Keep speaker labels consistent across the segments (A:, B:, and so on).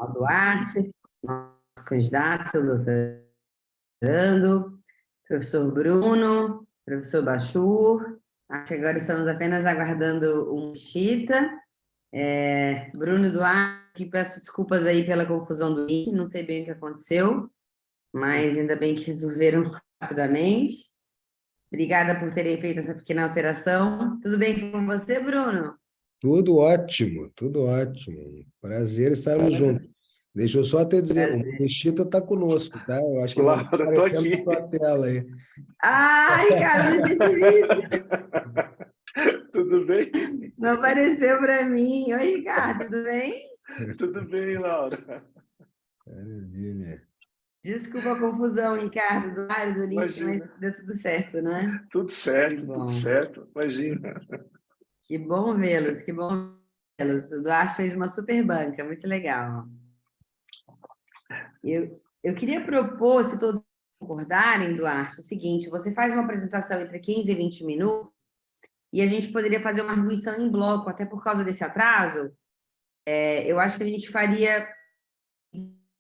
A: Duarte, nosso candidato, doutorando, professor Bruno, professor Bachur. Acho que agora estamos apenas aguardando um Chita. Bruno Duarte, peço desculpas aí pela confusão do link, não sei bem o que aconteceu, mas ainda bem que resolveram rapidamente. Obrigada por terem feito essa pequena alteração. Tudo bem com você, Bruno?
B: Tudo ótimo, tudo ótimo. Prazer estarmos juntos. Deixa eu só até dizer, o
A: Prazer.
B: Murichita está conosco, tá? Eu acho que ele não está
C: Laura, tô
B: aparecendo na
C: aqui.
B: tua tela aí.
A: Ah, Ricardo, não tinha te visto.
C: Tudo bem?
A: Não apareceu para mim. Oi, Ricardo, tudo bem?
C: Tudo bem, Laura.
B: Maravilha.
A: Desculpa a confusão, Ricardo, do área do link, mas
C: Imagina.
A: deu tudo certo, né?
C: Tudo
A: Que
C: certo, tudo
A: bom.
C: certo. Imagina.
A: Que bom vê-los, que bom vê-los. O Duarte fez uma super banca, muito legal. Eu queria propor, se todos concordarem, Duarte, o seguinte: você faz uma apresentação entre 15 e 20 minutos e a gente poderia fazer uma arguição em bloco, até por causa desse atraso. Eu acho que a gente faria,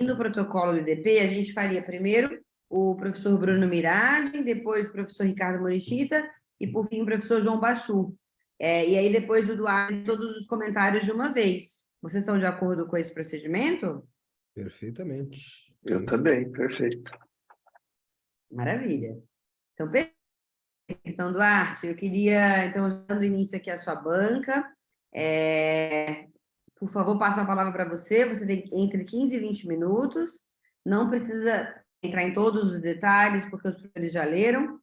A: no protocolo do IDP, a gente faria primeiro o professor Bruno Miragem, depois o professor Ricardo Morichita e, por fim, o professor João Bachu. E aí, depois o Duarte, todos os comentários de uma vez. Vocês estão de acordo com esse procedimento?
B: Perfeitamente.
C: Eu também, perfeito.
A: Maravilha. Então, perfeito. Então, Duarte, eu queria, então, dando início aqui à sua banca, por favor, passo a palavra para você. Você tem entre 15 e 20 minutos. Não precisa entrar em todos os detalhes, porque os professores já leram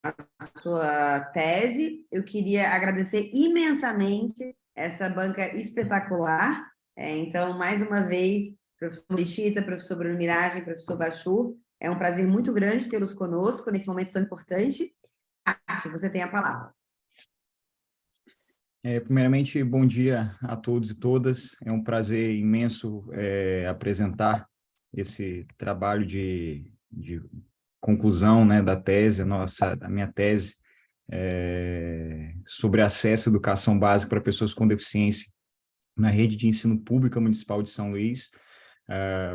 A: a sua tese. Eu queria agradecer imensamente essa banca espetacular. Então, mais uma vez, professor Murichita, professor Bruno Miragem, professor Bachur, é um prazer muito grande tê-los conosco nesse momento tão importante. Acho que você tem a palavra.
D: Primeiramente, bom dia a todos e todas. É um prazer imenso apresentar esse trabalho de conclusão, né, da tese, a minha tese sobre acesso à educação básica para pessoas com deficiência na rede de ensino pública municipal de São Luís,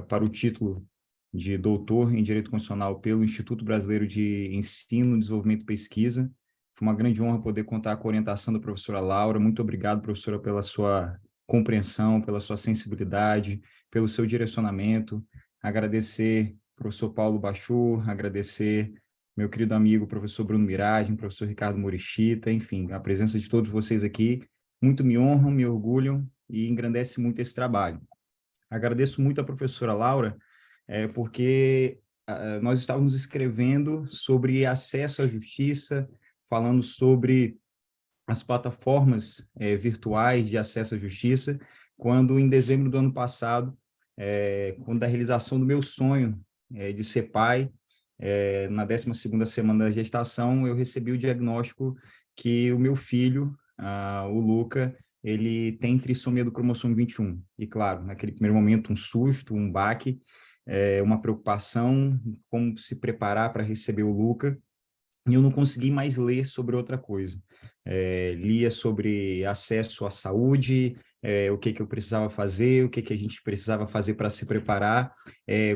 D: para o título de doutor em Direito Constitucional pelo Instituto Brasileiro de Ensino, Desenvolvimento e Pesquisa. Foi uma grande honra poder contar com a orientação da professora Laura. Muito obrigado, professora, pela sua compreensão, pela sua sensibilidade, pelo seu direcionamento. Agradecer ao professor Paulo Bachur, agradecer meu querido amigo professor Bruno Miragem, professor Ricardo Morichita, enfim, a presença de todos vocês aqui muito me honram, me orgulham e engrandece muito esse trabalho. Agradeço muito à professora Laura, porque nós estávamos escrevendo sobre acesso à justiça, falando sobre as plataformas virtuais de acesso à justiça, quando em dezembro do ano passado, quando da realização do meu sonho de ser pai, na 12ª semana da gestação, eu recebi o diagnóstico que o meu filho, o Luca, ele tem trissomia do cromossomo 21. E claro, naquele primeiro momento, um susto, um baque, uma preocupação, como se preparar para receber o Luca, e eu não consegui mais ler sobre outra coisa. Lia sobre acesso à saúde, o que eu precisava fazer, o que a gente precisava fazer para se preparar,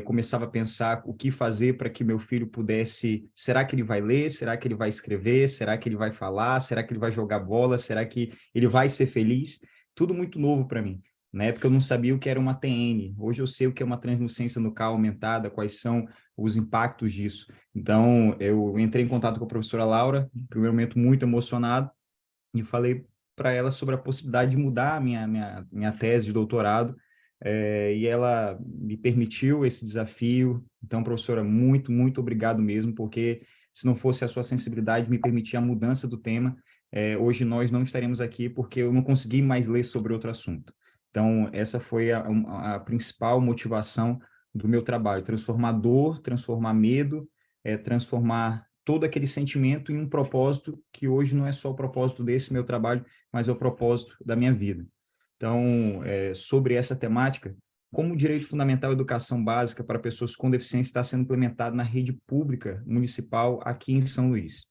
D: começava a pensar o que fazer para que meu filho pudesse, será que ele vai ler, será que ele vai escrever, será que ele vai falar, será que ele vai jogar bola, será que ele vai ser feliz? Tudo muito novo para mim. Na época eu não sabia o que era uma TN, hoje eu sei o que é uma translucência nucal aumentada, quais são os impactos disso. Então, eu entrei em contato com a professora Laura, no primeiro momento muito emocionado, e falei para ela sobre a possibilidade de mudar a minha tese de doutorado, e ela me permitiu esse desafio. Então, professora, muito, muito obrigado mesmo, porque se não fosse a sua sensibilidade me permitir a mudança do tema, hoje nós não estaremos aqui porque eu não consegui mais ler sobre outro assunto. Então, essa foi a principal motivação do meu trabalho, transformar dor, transformar medo, transformar todo aquele sentimento em um propósito que hoje não é só o propósito desse meu trabalho, mas é o propósito da minha vida. Então, sobre essa temática, como o direito fundamental à educação básica para pessoas com deficiência está sendo implementado na rede pública municipal aqui em São Luís.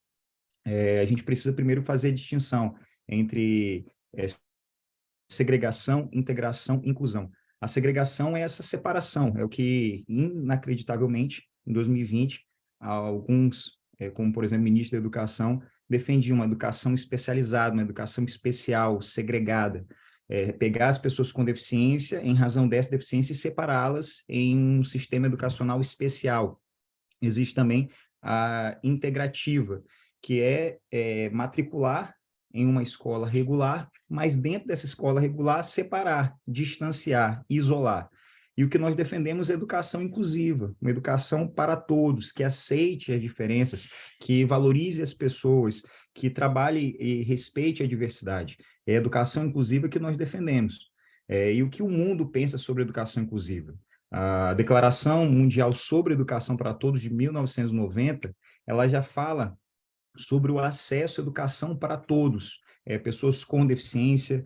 D: A gente precisa primeiro fazer a distinção entre segregação, integração e inclusão. A segregação é essa separação, é o que, inacreditavelmente, em 2020, alguns, como, por exemplo, o ministro da Educação, defendiam uma educação especializada, uma educação especial, segregada, pegar as pessoas com deficiência, em razão dessa deficiência, e separá-las em um sistema educacional especial. Existe também a integrativa, que é matricular em uma escola regular, mas dentro dessa escola regular, separar, distanciar, isolar. E o que nós defendemos é educação inclusiva, uma educação para todos, que aceite as diferenças, que valorize as pessoas, que trabalhe e respeite a diversidade. É a educação inclusiva que nós defendemos. E o que o mundo pensa sobre educação inclusiva? A Declaração Mundial sobre Educação para Todos, de 1990, ela já fala sobre o acesso à educação para todos, pessoas com deficiência,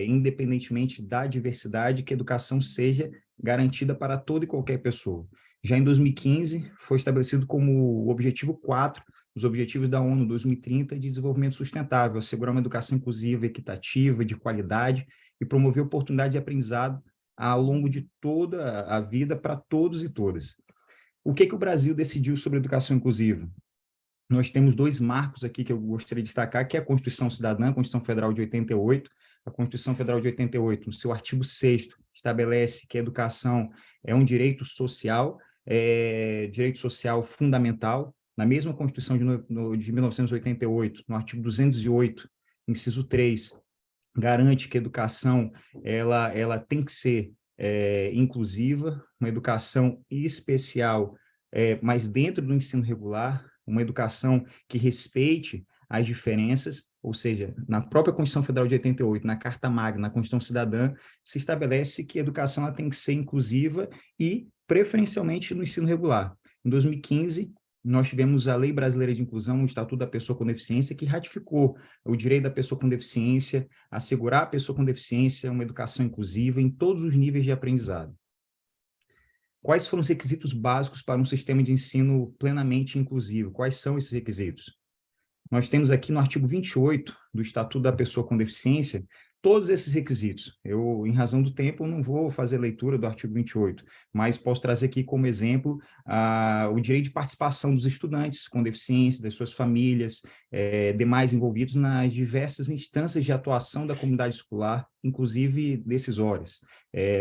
D: independentemente da diversidade, que a educação seja garantida para toda e qualquer pessoa. Já em 2015, foi estabelecido como objetivo 4, os Objetivos da ONU 2030 de Desenvolvimento Sustentável, assegurar uma educação inclusiva, equitativa, de qualidade e promover oportunidade de aprendizado ao longo de toda a vida para todos e todas. O que o Brasil decidiu sobre educação inclusiva? Nós temos 2 marcos aqui que eu gostaria de destacar, que é a Constituição Cidadã, a Constituição Federal de 88. A Constituição Federal de 88, no seu artigo 6º, estabelece que a educação é um direito social fundamental. Na mesma Constituição de 1988, no artigo 208, inciso 3, garante que a educação ela tem que ser inclusiva, uma educação especial, mas dentro do ensino regular, uma educação que respeite as diferenças, ou seja, na própria Constituição Federal de 88, na Carta Magna, na Constituição Cidadã, se estabelece que a educação ela tem que ser inclusiva e, preferencialmente, no ensino regular. Em 2015, nós tivemos a Lei Brasileira de Inclusão, o Estatuto da Pessoa com Deficiência, que ratificou o direito da pessoa com deficiência, assegurar à pessoa com deficiência uma educação inclusiva em todos os níveis de aprendizado. Quais foram os requisitos básicos para um sistema de ensino plenamente inclusivo? Quais são esses requisitos? Nós temos aqui no artigo 28 do Estatuto da Pessoa com Deficiência todos esses requisitos. Eu, em razão do tempo, não vou fazer leitura do artigo 28, mas posso trazer aqui como exemplo o direito de participação dos estudantes com deficiência, das suas famílias, demais envolvidos nas diversas instâncias de atuação da comunidade escolar, inclusive decisórias.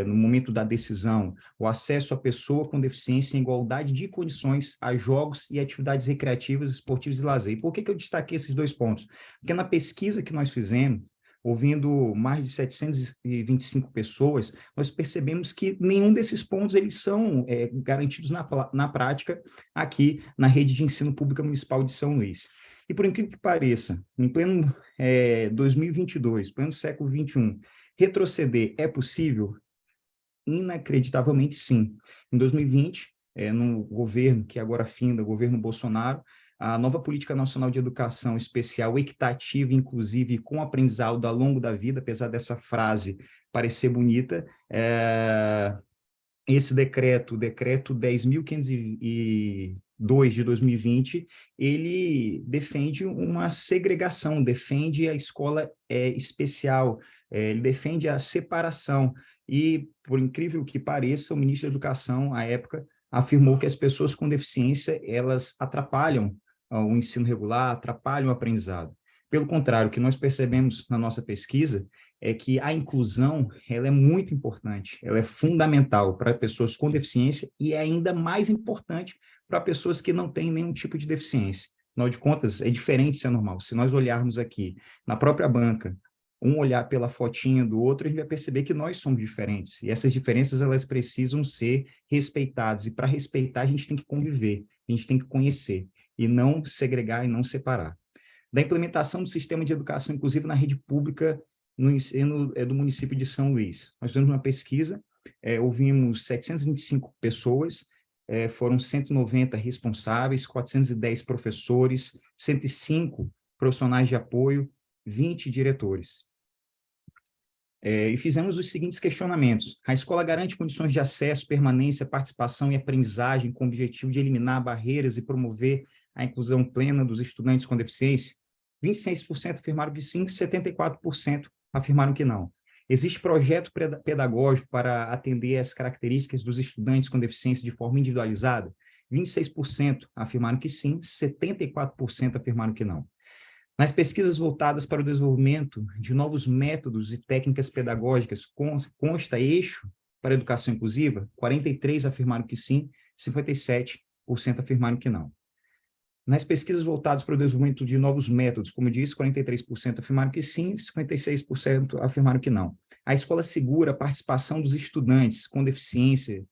D: No momento da decisão, o acesso à pessoa com deficiência em igualdade de condições a jogos e atividades recreativas, esportivas e lazer. E por que eu destaquei esses 2 pontos? Porque na pesquisa que nós fizemos, ouvindo mais de 725 pessoas, nós percebemos que nenhum desses pontos eles são garantidos na prática aqui na rede de ensino pública municipal de São Luís. E por incrível que pareça, em pleno 2022, pleno século XXI, retroceder é possível? Inacreditavelmente sim. Em 2020, no governo que agora finda, o governo Bolsonaro, a nova Política Nacional de Educação Especial, equitativa, inclusiva e com aprendizado ao longo da vida, apesar dessa frase parecer bonita, esse decreto, o decreto 10.502 de 2020, ele defende uma segregação, defende a escola especial, ele defende a separação. E, por incrível que pareça, o ministro da Educação, à época, afirmou que as pessoas com deficiência, elas atrapalham o ensino regular, atrapalham o aprendizado. Pelo contrário, o que nós percebemos na nossa pesquisa é que a inclusão ela é muito importante, ela é fundamental para pessoas com deficiência e é ainda mais importante para pessoas que não têm nenhum tipo de deficiência. Afinal de contas, é diferente ser normal. Se nós olharmos aqui na própria banca, um olhar pela fotinha do outro, a gente vai perceber que nós somos diferentes. E essas diferenças, elas precisam ser respeitadas. E para respeitar, a gente tem que conviver, a gente tem que conhecer, e não segregar e não separar. Da implementação do sistema de educação inclusiva na rede pública no ensino do município de São Luís. Nós fizemos uma pesquisa, ouvimos 725 pessoas, foram 190 responsáveis, 410 professores, 105 profissionais de apoio, 20 diretores. E fizemos os seguintes questionamentos. A escola garante condições de acesso, permanência, participação e aprendizagem com o objetivo de eliminar barreiras e promover a inclusão plena dos estudantes com deficiência? 26% afirmaram que sim, 74% afirmaram que não. Existe projeto pedagógico para atender as características dos estudantes com deficiência de forma individualizada? 26% afirmaram que sim, 74% afirmaram que não. Nas pesquisas voltadas para o desenvolvimento de novos métodos e técnicas pedagógicas, consta eixo para a educação inclusiva? 43% afirmaram que sim, 57% afirmaram que não. Nas pesquisas voltadas para o desenvolvimento de novos métodos, como eu disse, 43% afirmaram que sim, 56% afirmaram que não. A escola segura a participação dos estudantes com deficiência,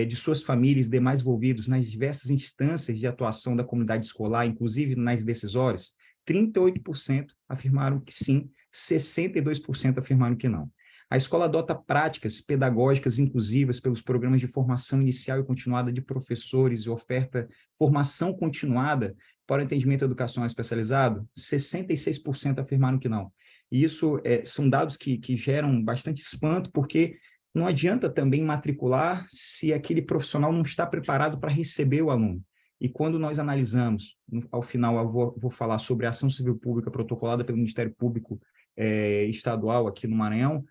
D: de suas famílias e demais envolvidos nas diversas instâncias de atuação da comunidade escolar, inclusive nas decisórias? 38% afirmaram que sim, 62% afirmaram que não. A escola adota práticas pedagógicas inclusivas pelos programas de formação inicial e continuada de professores e oferta formação continuada para o atendimento educacional especializado? 66% afirmaram que não. E isso são dados que geram bastante espanto, porque não adianta também matricular se aquele profissional não está preparado para receber o aluno. E quando nós analisamos, ao final eu vou falar sobre a ação civil pública protocolada pelo Ministério Público Estadual aqui no Maranhão,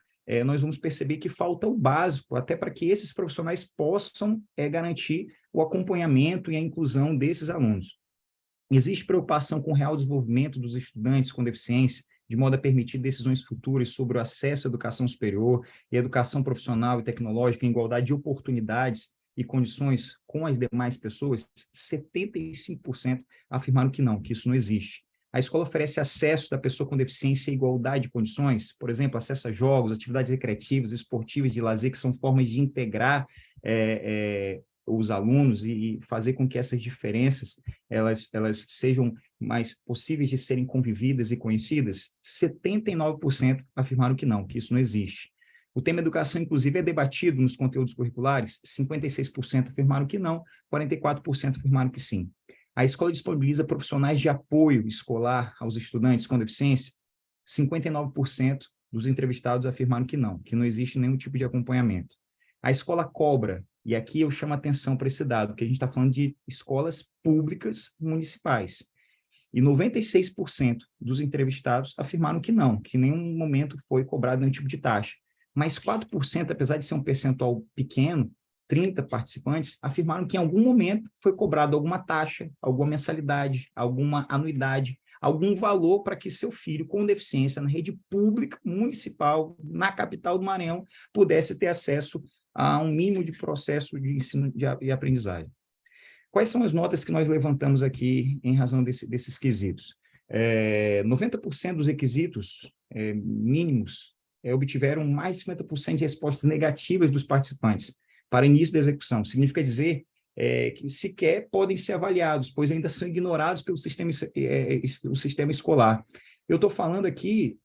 D: nós vamos perceber que falta o básico, até para que esses profissionais possam garantir o acompanhamento e a inclusão desses alunos. Existe preocupação com o real desenvolvimento dos estudantes com deficiência, de modo a permitir decisões futuras sobre o acesso à educação superior e educação profissional e tecnológica em igualdade de oportunidades e condições com as demais pessoas? 75% afirmaram que não, que isso não existe. A escola oferece acesso da pessoa com deficiência e igualdade de condições, por exemplo, acesso a jogos, atividades recreativas, esportivas, de lazer, que são formas de integrar os alunos e fazer com que essas diferenças elas sejam mais possíveis de serem convividas e conhecidas? 79% afirmaram que não, que isso não existe. O tema educação inclusiva é debatido nos conteúdos curriculares? 56% afirmaram que não, 44% afirmaram que sim. A escola disponibiliza profissionais de apoio escolar aos estudantes com deficiência? 59% dos entrevistados afirmaram que não existe nenhum tipo de acompanhamento. A escola cobra, e aqui eu chamo a atenção para esse dado, porque a gente está falando de escolas públicas municipais, e 96% dos entrevistados afirmaram que não, que em nenhum momento foi cobrado nenhum tipo de taxa. Mas 4%, apesar de ser um percentual pequeno, 30 participantes, afirmaram que em algum momento foi cobrado alguma taxa, alguma mensalidade, alguma anuidade, algum valor para que seu filho com deficiência na rede pública municipal, na capital do Maranhão, pudesse ter acesso a um mínimo de processo de ensino e aprendizagem. Quais são as notas que nós levantamos aqui em razão desses quesitos? 90% dos requisitos mínimos obtiveram mais de 50% de respostas negativas dos participantes para início da execução. Significa dizer que sequer podem ser avaliados, pois ainda são ignorados pelo o sistema escolar. Eu estou falando aqui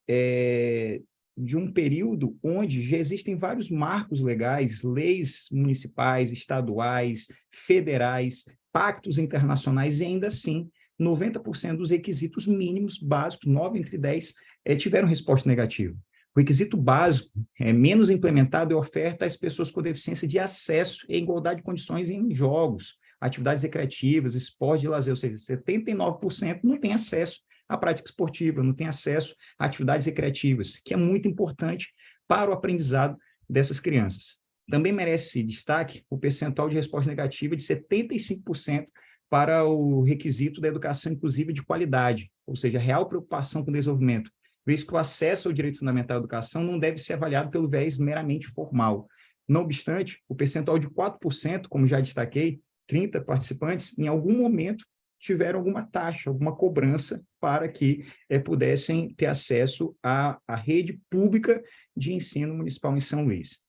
D: de um período onde já existem vários marcos legais, leis municipais, estaduais, federais, pactos internacionais, e ainda assim, 90% dos requisitos mínimos básicos, 9 entre 10, tiveram resposta negativa. O requisito básico menos implementado é a oferta às pessoas com deficiência de acesso e igualdade de condições em jogos, atividades recreativas, esporte de lazer, ou seja, 79% não tem acesso à prática esportiva, não tem acesso a atividades recreativas, que é muito importante para o aprendizado dessas crianças. Também merece destaque o percentual de resposta negativa de 75% para o requisito da educação inclusiva de qualidade, ou seja, real preocupação com o desenvolvimento, visto que o acesso ao direito fundamental à educação não deve ser avaliado pelo viés meramente formal. Não obstante, o percentual de 4%, como já destaquei, 30 participantes, em algum momento tiveram alguma taxa, alguma cobrança para que pudessem ter acesso à rede pública de ensino municipal em São Luís.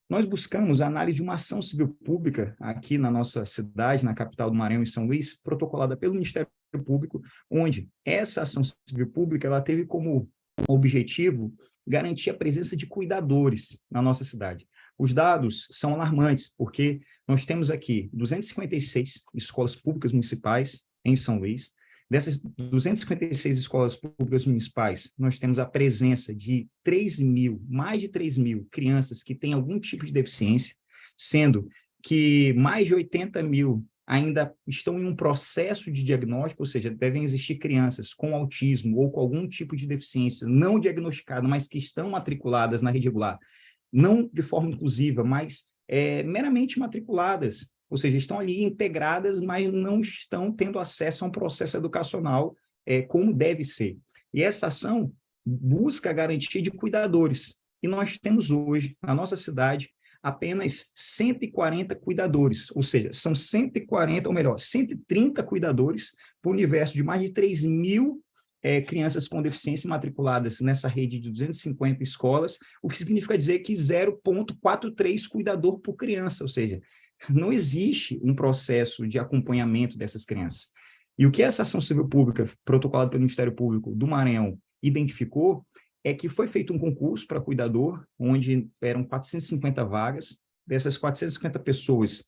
D: Nós buscamos a análise de uma ação civil pública aqui na nossa cidade, na capital do Maranhão, em São Luís, protocolada pelo Ministério Público, onde essa ação civil pública ela teve como objetivo garantir a presença de cuidadores na nossa cidade. Os dados são alarmantes, porque nós temos aqui 256 escolas públicas municipais em São Luís. Dessas 256 escolas públicas municipais, nós temos a presença de mais de 3 mil crianças que têm algum tipo de deficiência, sendo que mais de 80 mil ainda estão em um processo de diagnóstico, ou seja, devem existir crianças com autismo ou com algum tipo de deficiência não diagnosticada, mas que estão matriculadas na rede regular, não de forma inclusiva, mas meramente matriculadas, ou seja, estão ali integradas, mas não estão tendo acesso a um processo educacional como deve ser. E essa ação busca a garantia de cuidadores. E nós temos hoje, na nossa cidade, apenas 140 cuidadores, ou seja, são 140, ou melhor, 130 cuidadores para o universo de mais de 3.000 crianças com deficiência matriculadas nessa rede de 250 escolas, o que significa dizer que 0,43 cuidador por criança, ou seja, não existe um processo de acompanhamento dessas crianças. E o que essa ação civil pública, protocolada pelo Ministério Público do Maranhão, identificou é que foi feito um concurso para cuidador, onde eram 450 vagas. Dessas 450 pessoas,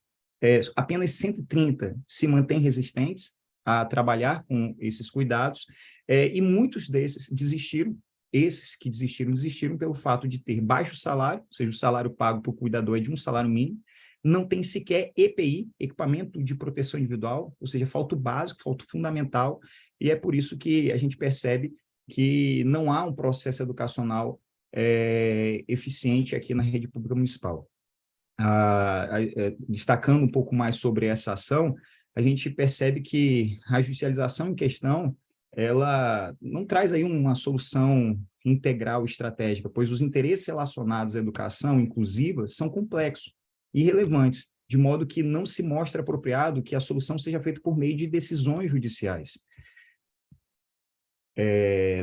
D: apenas 130 se mantêm resistentes a trabalhar com esses cuidados, e muitos desses desistiram. Esses que desistiram pelo fato de ter baixo salário, ou seja, o salário pago por cuidador é de um salário mínimo, não tem sequer EPI, equipamento de proteção individual, ou seja, falta o básico, falta o fundamental, e é por isso que a gente percebe que não há um processo educacional eficiente aqui na rede pública municipal. Destacando um pouco mais sobre essa ação, a gente percebe que a judicialização em questão, ela não traz aí uma solução integral estratégica, pois os interesses relacionados à educação inclusiva são complexos e relevantes, de modo que não se mostra apropriado que a solução seja feita por meio de decisões judiciais.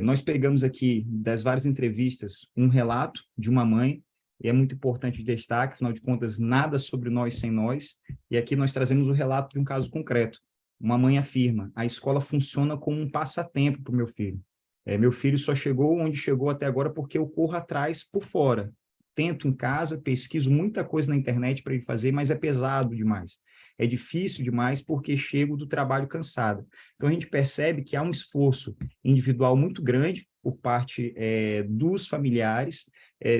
D: Nós pegamos aqui, das várias entrevistas, um relato de uma mãe, e é muito importante o destaque, afinal de contas, nada sobre nós sem nós, e aqui nós trazemos o relato de um caso concreto. Uma mãe afirma: a escola funciona como um passatempo para o meu filho. Meu filho só chegou onde chegou até agora porque eu corro atrás por fora. Tento em casa, pesquiso muita coisa na internet para ele fazer, mas é pesado demais. É difícil demais porque chego do trabalho cansado. Então, a gente percebe que há um esforço individual muito grande por parte dos familiares.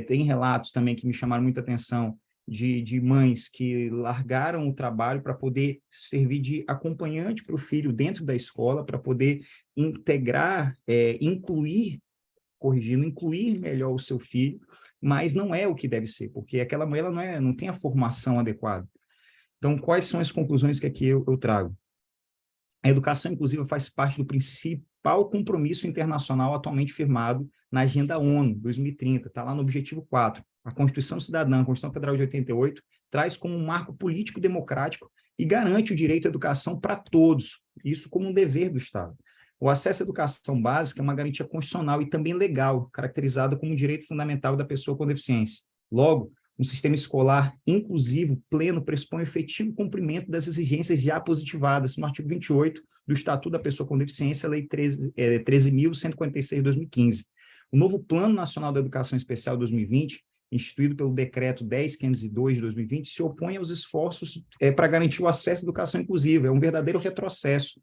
D: Tem relatos também que me chamaram muita atenção de mães que largaram o trabalho para poder servir de acompanhante para o filho dentro da escola, para poder integrar, incluir melhor o seu filho, mas não é o que deve ser, porque aquela mãe ela não tem a formação adequada. Então, quais são as conclusões que aqui eu trago? A educação inclusiva faz parte do principal compromisso internacional atualmente firmado na Agenda ONU 2030, está lá no objetivo 4. A Constituição Cidadã, a Constituição Federal de 88, traz como um marco político democrático e garante o direito à educação para todos, isso como um dever do Estado. O acesso à educação básica é uma garantia constitucional e também legal, caracterizada como um direito fundamental da pessoa com deficiência. Logo, um sistema escolar inclusivo, pleno, pressupõe o efetivo cumprimento das exigências já positivadas no artigo 28 do Estatuto da Pessoa com Deficiência, Lei 13.146 de 2015. O novo Plano Nacional da Educação Especial 2020, instituído pelo Decreto 10.502 de 2020, se opõe aos esforços para garantir o acesso à educação inclusiva. É um verdadeiro retrocesso.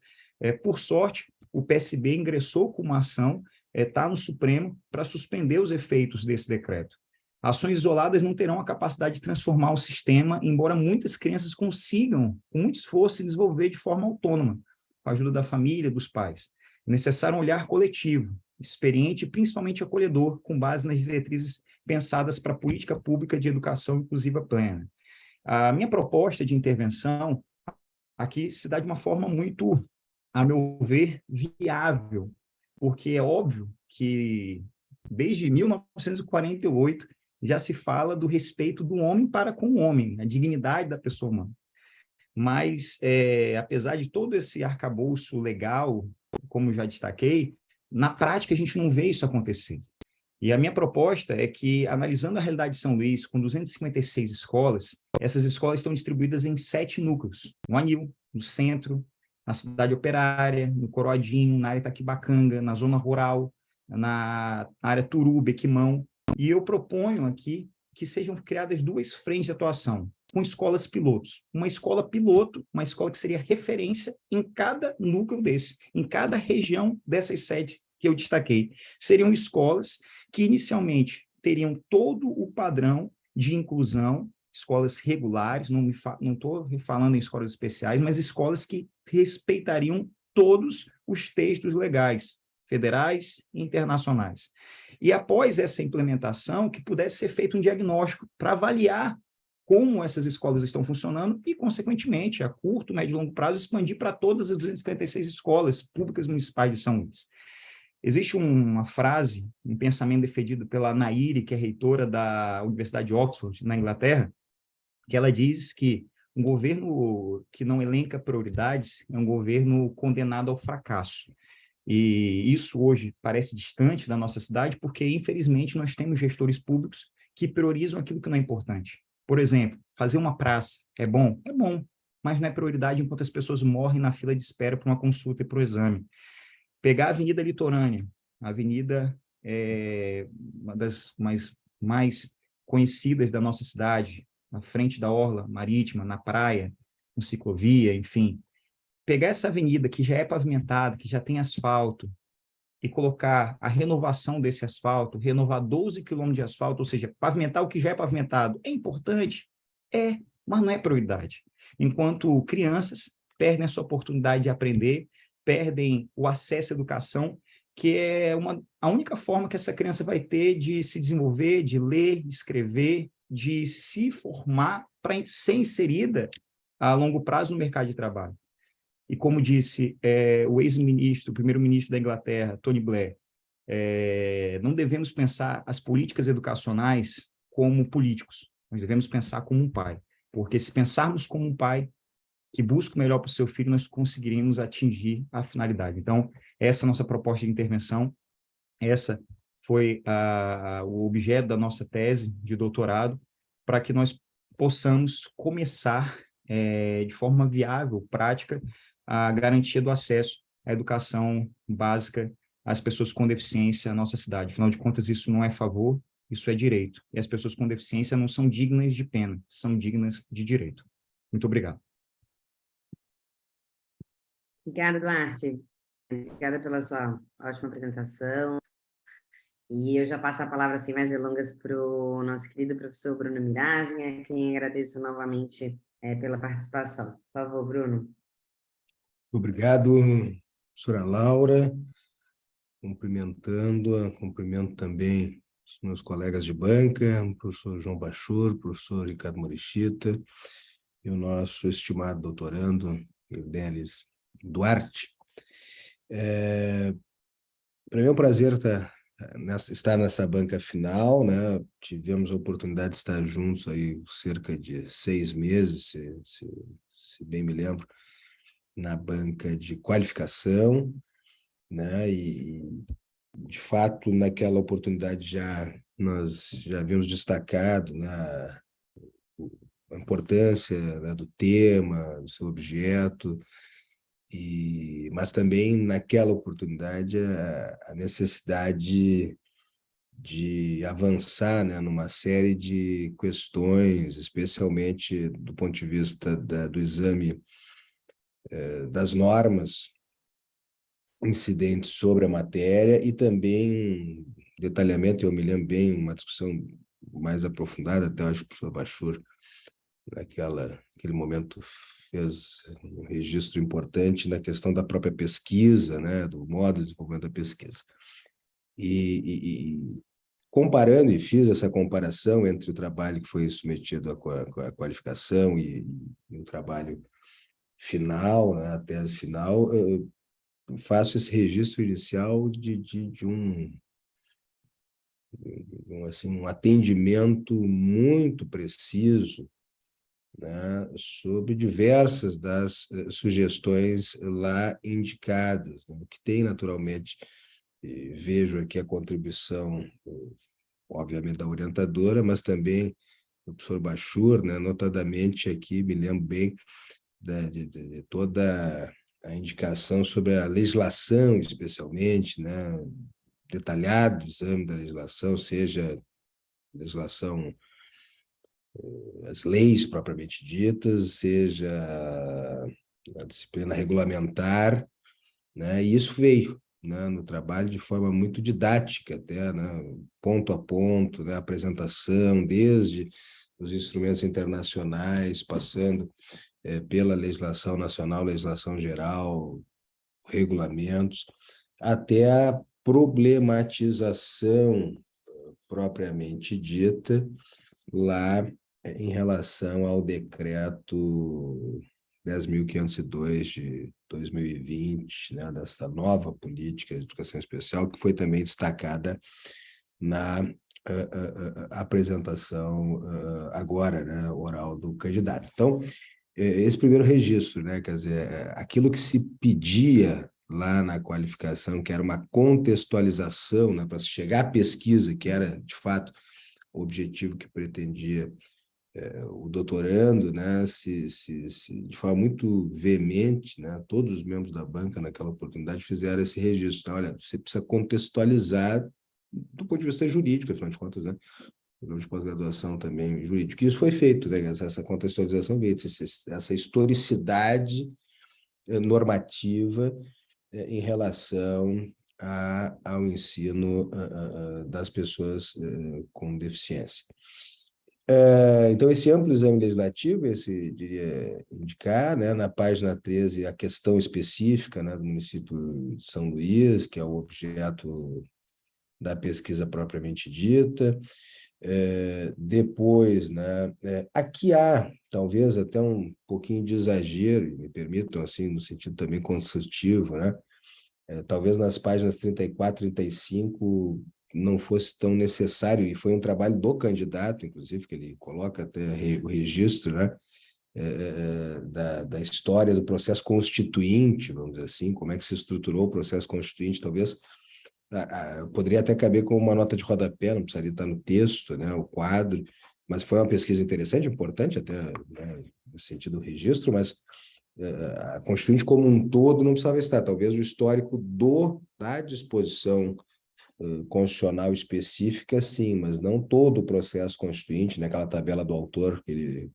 D: Por sorte, o PSB ingressou com uma ação, está no Supremo, para suspender os efeitos desse decreto. Ações isoladas não terão a capacidade de transformar o sistema, embora muitas crianças consigam, com muito esforço, se desenvolver de forma autônoma, com a ajuda da família, dos pais. É necessário um olhar coletivo, experiente e principalmente acolhedor, com base nas diretrizes pensadas para a política pública de educação inclusiva plena. A minha proposta de intervenção aqui se dá de uma forma muito, a meu ver, viável, porque é óbvio que desde 1948 já se fala do respeito do homem para com o homem, a dignidade da pessoa humana. Mas, apesar de todo esse arcabouço legal, como já destaquei, na prática a gente não vê isso acontecer. E a minha proposta é que, analisando a realidade de São Luís, com 256 escolas, essas escolas estão distribuídas em 7 núcleos: no Anil, no centro, na cidade operária, no Coroadinho, na área Itaquibacanga, na zona rural, na área Turu, Bequimão. E eu proponho aqui que sejam criadas 2 frentes de atuação, com escolas pilotos. Uma escola piloto, uma escola que seria referência em cada núcleo desse, em cada região dessas 7 que eu destaquei. Seriam escolas que inicialmente teriam todo o padrão de inclusão escolas regulares, não estou falando em escolas especiais, mas escolas que respeitariam todos os textos legais, federais e internacionais. E após essa implementação, que pudesse ser feito um diagnóstico para avaliar como essas escolas estão funcionando e, consequentemente, a curto, médio e longo prazo, expandir para todas as 256 escolas públicas municipais de São Luís. Existe uma frase, um pensamento defendido pela Nairi, que é reitora da Universidade de Oxford, na Inglaterra, que ela diz que um governo que não elenca prioridades é um governo condenado ao fracasso. E isso hoje parece distante da nossa cidade, porque, infelizmente, nós temos gestores públicos que priorizam aquilo que não é importante. Por exemplo, fazer uma praça é bom? É bom, mas não é prioridade enquanto as pessoas morrem na fila de espera para uma consulta e para o exame. Pegar a Avenida Litorânea, a avenida uma das mais conhecidas da nossa cidade, na frente da orla marítima, na praia, com ciclovia, enfim. Pegar essa avenida que já é pavimentada, que já tem asfalto, e colocar a renovação desse asfalto, renovar 12 quilômetros de asfalto, ou seja, pavimentar o que já é pavimentado, é importante? É, mas não é prioridade. Enquanto crianças perdem essa oportunidade de aprender, perdem o acesso à educação, que é a única forma que essa criança vai ter de se desenvolver, de ler, de escrever, de se formar para ser inserida a longo prazo no mercado de trabalho. E como disse o ex-ministro, o primeiro-ministro da Inglaterra, Tony Blair, não devemos pensar as políticas educacionais como políticos, nós devemos pensar como um pai, porque se pensarmos como um pai que busca o melhor para o seu filho, nós conseguiremos atingir a finalidade. Então, essa é a nossa proposta de intervenção, essa foi o objeto da nossa tese de doutorado, para que nós possamos começar de forma viável, prática, a garantia do acesso à educação básica às pessoas com deficiência na nossa cidade. Afinal de contas, isso não é favor, isso é direito. E as pessoas com deficiência não são dignas de pena, são dignas de direito. Muito obrigado.
A: Obrigada, Duarte. Obrigada pela sua ótima apresentação. E eu já passo a palavra, sem mais delongas, para o nosso querido professor Bruno Miragem, a quem agradeço novamente pela participação. Por favor, Bruno.
B: Obrigado, professora Laura, cumprimento também os meus colegas de banca, o professor João Bachur, o professor Ricardo Morichita e o nosso estimado doutorando, Eudelis Duarte. Para mim é um prazer estar nessa banca final, né? Tivemos a oportunidade de estar juntos aí cerca de 6 meses, se bem me lembro, na banca de qualificação, né? E de fato, naquela oportunidade nós já havíamos destacado, né, a importância, né, do tema, do seu objeto, mas também naquela oportunidade a necessidade de avançar, né, numa série de questões, especialmente do ponto de vista do exame das normas incidentes sobre a matéria e também detalhamento, eu me lembro bem, uma discussão mais aprofundada, até acho que o professor Bachur, naquele momento, fez um registro importante na questão da própria pesquisa, né, do modo de desenvolvimento da pesquisa. E comparando, e fiz essa comparação entre o trabalho que foi submetido à qualificação e o trabalho final, né, a tese final, faço esse registro inicial de um atendimento muito preciso, né, sobre diversas das sugestões lá indicadas, né, que tem naturalmente, vejo aqui a contribuição, obviamente, da orientadora, mas também do professor Bachur, né, notadamente aqui, me lembro bem de toda a indicação sobre a legislação, especialmente, né, detalhado o exame da legislação, seja legislação, as leis propriamente ditas, seja a disciplina regulamentar, né, e isso veio, né, no trabalho de forma muito didática, até, né, ponto a ponto, né, apresentação, desde os instrumentos internacionais, passando pela legislação nacional, legislação geral, regulamentos, até a problematização propriamente dita lá em relação ao decreto 10.502 de 2020, né, dessa nova política de educação especial, que foi também destacada na apresentação agora, né, oral do candidato. Então, esse primeiro registro, né, quer dizer, aquilo que se pedia lá na qualificação, que era uma contextualização, né, para se chegar à pesquisa, que era, de fato, o objetivo que pretendia o doutorando, né, de forma muito veemente, né, todos os membros da banca naquela oportunidade fizeram esse registro. Então, olha, você precisa contextualizar do ponto de vista jurídico, afinal de contas, né, programa de pós-graduação também jurídico. Isso foi feito, né, essa contextualização veio, essa historicidade normativa em relação ao ensino das pessoas com deficiência. Então, esse amplo exame legislativo, esse diria indicar, né, na página 13, a questão específica, né, do município de São Luís, que é o objeto da pesquisa propriamente dita. Depois, né, aqui há talvez até um pouquinho de exagero, me permitam, assim, no sentido também construtivo, né? Talvez nas páginas 34, 35 não fosse tão necessário, e foi um trabalho do candidato, inclusive, que ele coloca até o registro, né, da história do processo constituinte, vamos dizer assim, como é que se estruturou o processo constituinte, talvez poderia até caber como uma nota de rodapé, não precisaria estar no texto, né, o quadro, mas foi uma pesquisa interessante, importante até, né, no sentido do registro, mas a Constituinte como um todo não precisava estar, talvez o histórico da disposição constitucional específica, sim, mas não todo o processo constituinte, né, aquela tabela do autor que ele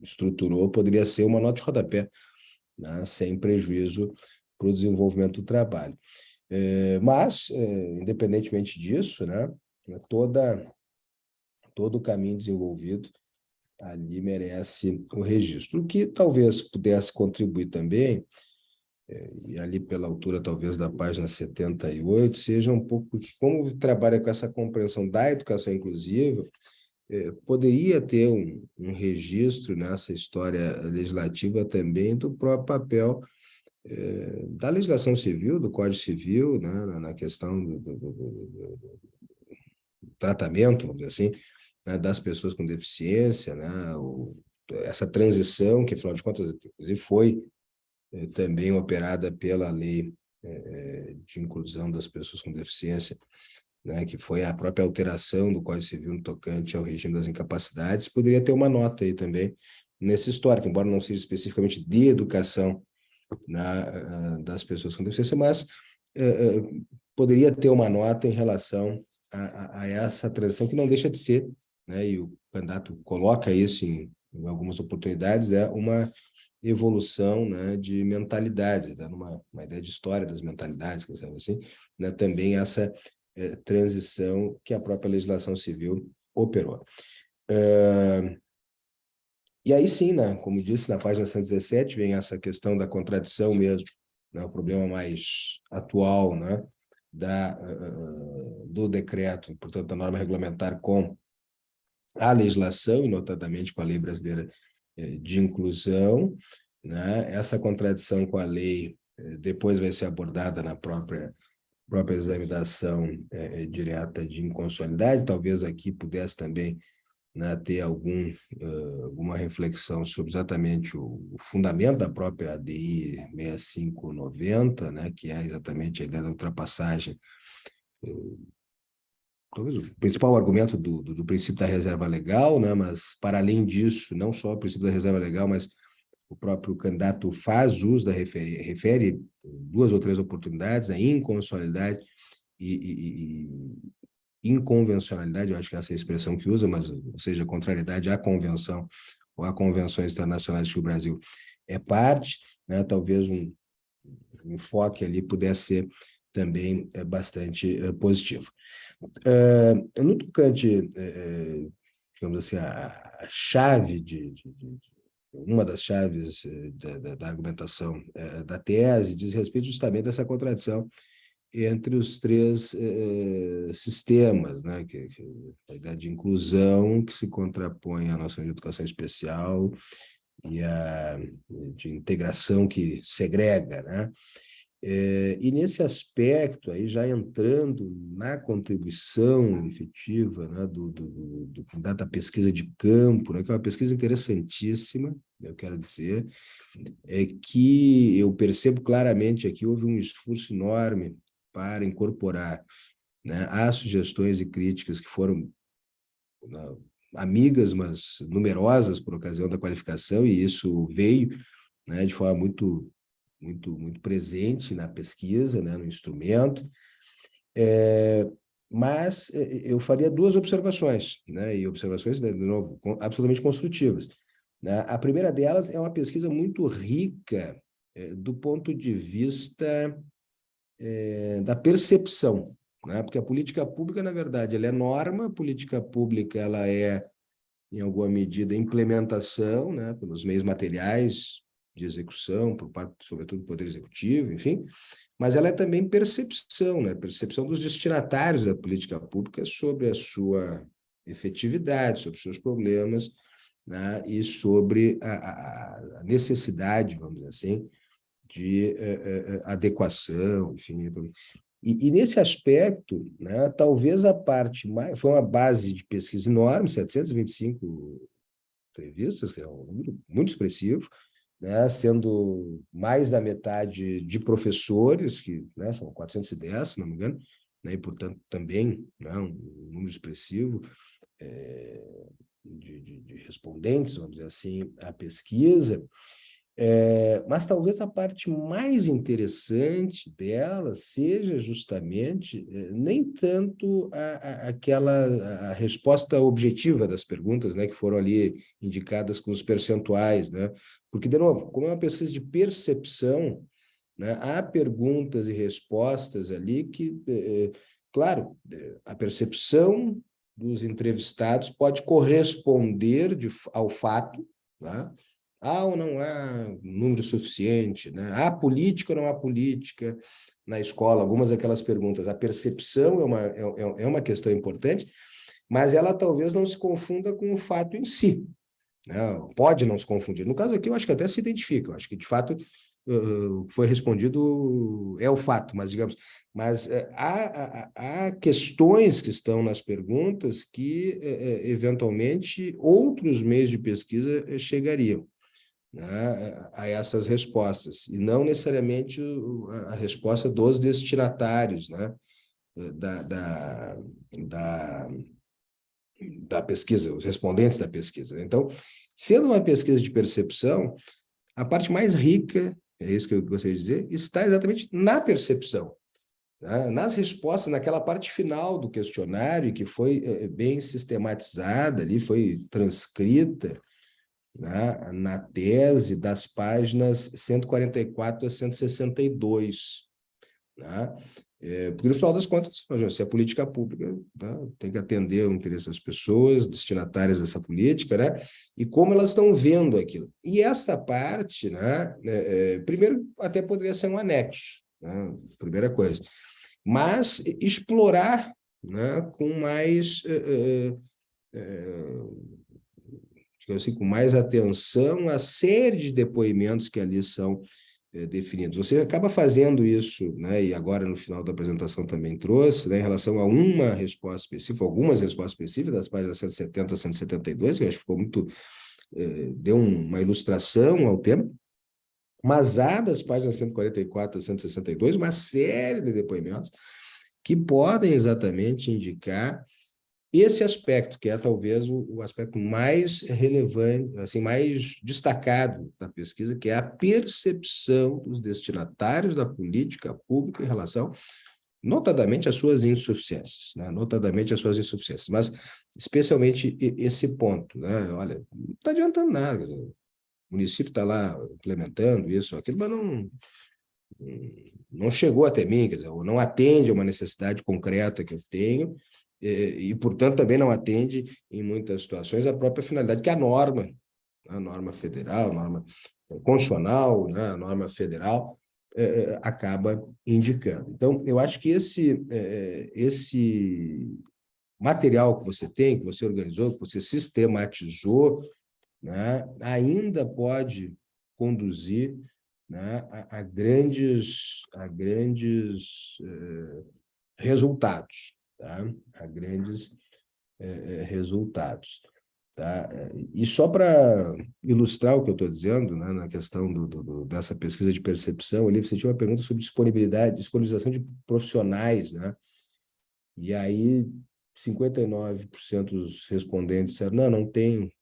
B: estruturou, poderia ser uma nota de rodapé, né, sem prejuízo para o desenvolvimento do trabalho. Mas, independentemente disso, né, todo o caminho desenvolvido ali merece o registro. O que talvez pudesse contribuir também, e ali pela altura talvez da página 78, seja um pouco, porque como trabalha com essa compreensão da educação inclusiva, poderia ter um registro nessa história legislativa também do próprio papel da legislação civil, do Código Civil, né, na questão do tratamento, vamos dizer assim, né, das pessoas com deficiência, né, essa transição, que, afinal de contas, inclusive, foi também operada pela lei de inclusão das pessoas com deficiência, né, que foi a própria alteração do Código Civil no tocante ao regime das incapacidades, poderia ter uma nota aí também nesse histórico, embora não seja especificamente de educação das pessoas com deficiência, mas poderia ter uma nota em relação a essa transição, que não deixa de ser, né, e o candidato coloca isso em algumas oportunidades, uma evolução, né, de mentalidades, dando uma ideia de história das mentalidades, que sabe assim, né, também essa transição que a própria legislação civil operou. E aí sim, né, como disse, na página 117 vem essa questão da contradição mesmo, né, o problema mais atual, né, do decreto, portanto, da norma regulamentar com a legislação, e notadamente com a Lei Brasileira de Inclusão, né, essa contradição com a lei depois vai ser abordada na própria examinação direta de inconstitucionalidade, talvez aqui pudesse também, né, ter alguma reflexão sobre exatamente o fundamento da própria ADI 6590, né, que é exatamente a ideia da ultrapassagem, talvez o principal argumento do princípio da reserva legal, né, mas, para além disso, não só o princípio da reserva legal, mas o próprio candidato faz uso refere 2 ou 3 oportunidades, a inconstitucionalidade e inconvencionalidade, eu acho que essa é a expressão que usa, mas, ou seja, contrariedade à convenção ou a convenções internacionais que o Brasil é parte, né, talvez um enfoque ali pudesse ser também bastante positivo. No tocante digamos assim, a chave uma das chaves da argumentação da tese diz respeito justamente a essa contradição entre os três sistemas, né? Que a ideia de inclusão que se contrapõe à noção de educação especial e a de integração que segrega, né? E nesse aspecto, aí já entrando na contribuição efetiva, né, da pesquisa de campo, né, que é uma pesquisa interessantíssima, eu quero dizer, é que eu percebo claramente aqui houve um esforço enorme para incorporar, né, as sugestões e críticas que foram, né, amigas, mas numerosas por ocasião da qualificação, e isso veio, né, de forma muito presente na pesquisa, né, no instrumento. Mas eu faria duas observações, né, e observações, de novo, absolutamente construtivas. Né? A primeira delas é uma pesquisa muito rica do ponto de vista da percepção, né? Porque a política pública, na verdade, ela é norma, a política pública ela é, em alguma medida, implementação, né, pelos meios materiais de execução, por parte, sobretudo, do Poder Executivo, enfim, mas ela é também percepção, né, percepção dos destinatários da política pública sobre a sua efetividade, sobre os seus problemas, né, e sobre a necessidade, vamos dizer assim, de adequação, enfim. E nesse aspecto, né, talvez a parte mais... Foi uma base de pesquisa enorme, 725 entrevistas, que é um número muito expressivo, né, sendo mais da metade de professores, que, né, são 410, se não me engano, né, e, portanto, também, né, um número expressivo de respondentes, vamos dizer assim, à pesquisa. Mas talvez a parte mais interessante dela seja justamente nem tanto a resposta objetiva das perguntas, né, que foram ali indicadas com os percentuais, né? Porque, de novo, como é uma pesquisa de percepção, né, há perguntas e respostas ali que, claro, a percepção dos entrevistados pode corresponder ao fato, né? Há ou não há número suficiente, né? Há política ou não há política na escola? Algumas daquelas perguntas. A percepção é uma questão importante, mas ela talvez não se confunda com o fato em si, né? Pode não se confundir. No caso aqui, eu acho que até se identifica. Eu acho que, de fato, foi respondido é o fato, mas, digamos... Mas há questões que estão nas perguntas que, eventualmente, outros meios de pesquisa chegariam, né, a essas respostas, e não necessariamente a resposta dos destinatários, né, da, da, da, da pesquisa, os respondentes da pesquisa. Então, sendo uma pesquisa de percepção, a parte mais rica, é isso que eu gostaria de dizer, está exatamente na percepção, né, nas respostas, naquela parte final do questionário, que foi bem sistematizada, ali foi transcrita, né, na tese das páginas 144 a 162. Né? Porque, no final das contas, se a política pública, né, tem que atender o interesse das pessoas, destinatárias dessa política, né, e como elas estão vendo aquilo. E esta parte, né, primeiro, até poderia ser um anexo, né, primeira coisa, mas explorar, né, com mais... assim, com mais atenção a série de depoimentos que ali são definidos. Você acaba fazendo isso, né, e agora no final da apresentação também trouxe, né, em relação a uma resposta específica, algumas respostas específicas, das páginas 170 a 172, que eu acho que ficou muito... deu uma ilustração ao tema, mas há das páginas 144 a 162 uma série de depoimentos que podem exatamente indicar esse aspecto, que é talvez o aspecto mais relevante, assim, mais destacado da pesquisa, que é a percepção dos destinatários da política pública em relação, notadamente, às suas insuficiências, né? Notadamente às suas insuficiências, mas especialmente esse ponto, né? Olha, não está adiantando nada, o município está lá implementando isso, aquilo, mas não chegou até mim, quer dizer, ou não atende a uma necessidade concreta que eu tenho, e, portanto, também não atende, em muitas situações, a própria finalidade que a norma federal, a norma constitucional, né, a norma federal, acaba indicando. Então, eu acho que esse material que você tem, que você organizou, que você sistematizou, né, ainda pode conduzir, né, a grandes resultados, tá? A grandes resultados. Tá? E só para ilustrar o que eu estou dizendo, né, na questão dessa pesquisa de percepção, ali você tinha uma pergunta sobre disponibilização de profissionais, né? E aí 59% dos respondentes disseram, não tem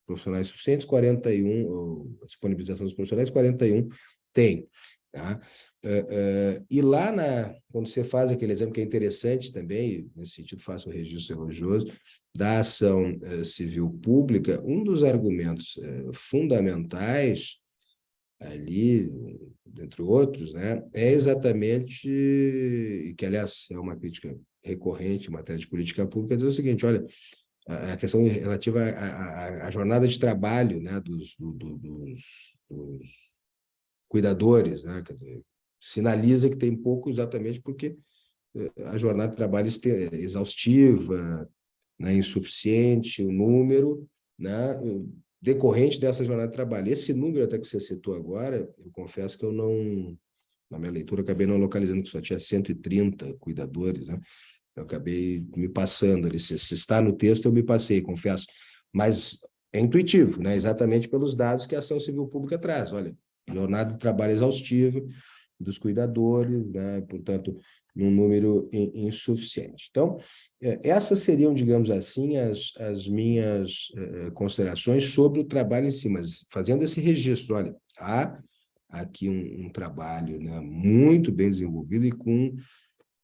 B: profissionais suficientes, 41, a disponibilização dos profissionais, 41 tem. Tá? E lá, quando você faz aquele exame, que é interessante também, nesse sentido faço o registro elogioso, da ação civil pública, um dos argumentos fundamentais ali, dentre outros, né, é exatamente, e que, aliás, é uma crítica recorrente em matéria de política pública, dizer o seguinte, olha, a questão relativa à jornada de trabalho, né, dos cuidadores, né, quer dizer, sinaliza que tem pouco exatamente porque a jornada de trabalho é exaustiva, né, insuficiente, o número, né, decorrente dessa jornada de trabalho. Esse número até que você citou agora, eu confesso que eu não, na minha leitura, acabei não localizando, que só tinha 130 cuidadores, né? Eu acabei me passando ali. Se está no texto, eu me passei, confesso. Mas é intuitivo, né? Exatamente pelos dados que a ação civil pública traz. Olha, jornada de trabalho exaustiva dos cuidadores, né? Portanto, num número insuficiente. Então, essas seriam, digamos assim, as minhas considerações sobre o trabalho em si, mas fazendo esse registro, olha, há aqui um trabalho, né, muito bem desenvolvido e com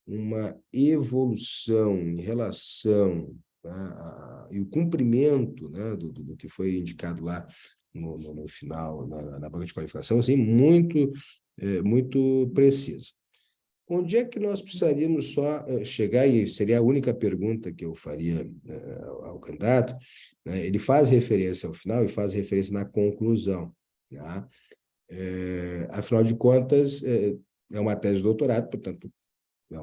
B: uma evolução em relação, né, e o cumprimento, né, do que foi indicado lá no final, na banca de qualificação, assim, muito preciso. Onde é que nós precisaríamos só chegar, e seria a única pergunta que eu faria ao candidato, né? Ele faz referência ao final e faz referência na conclusão. Tá? Afinal de contas, é uma tese de doutorado, portanto, é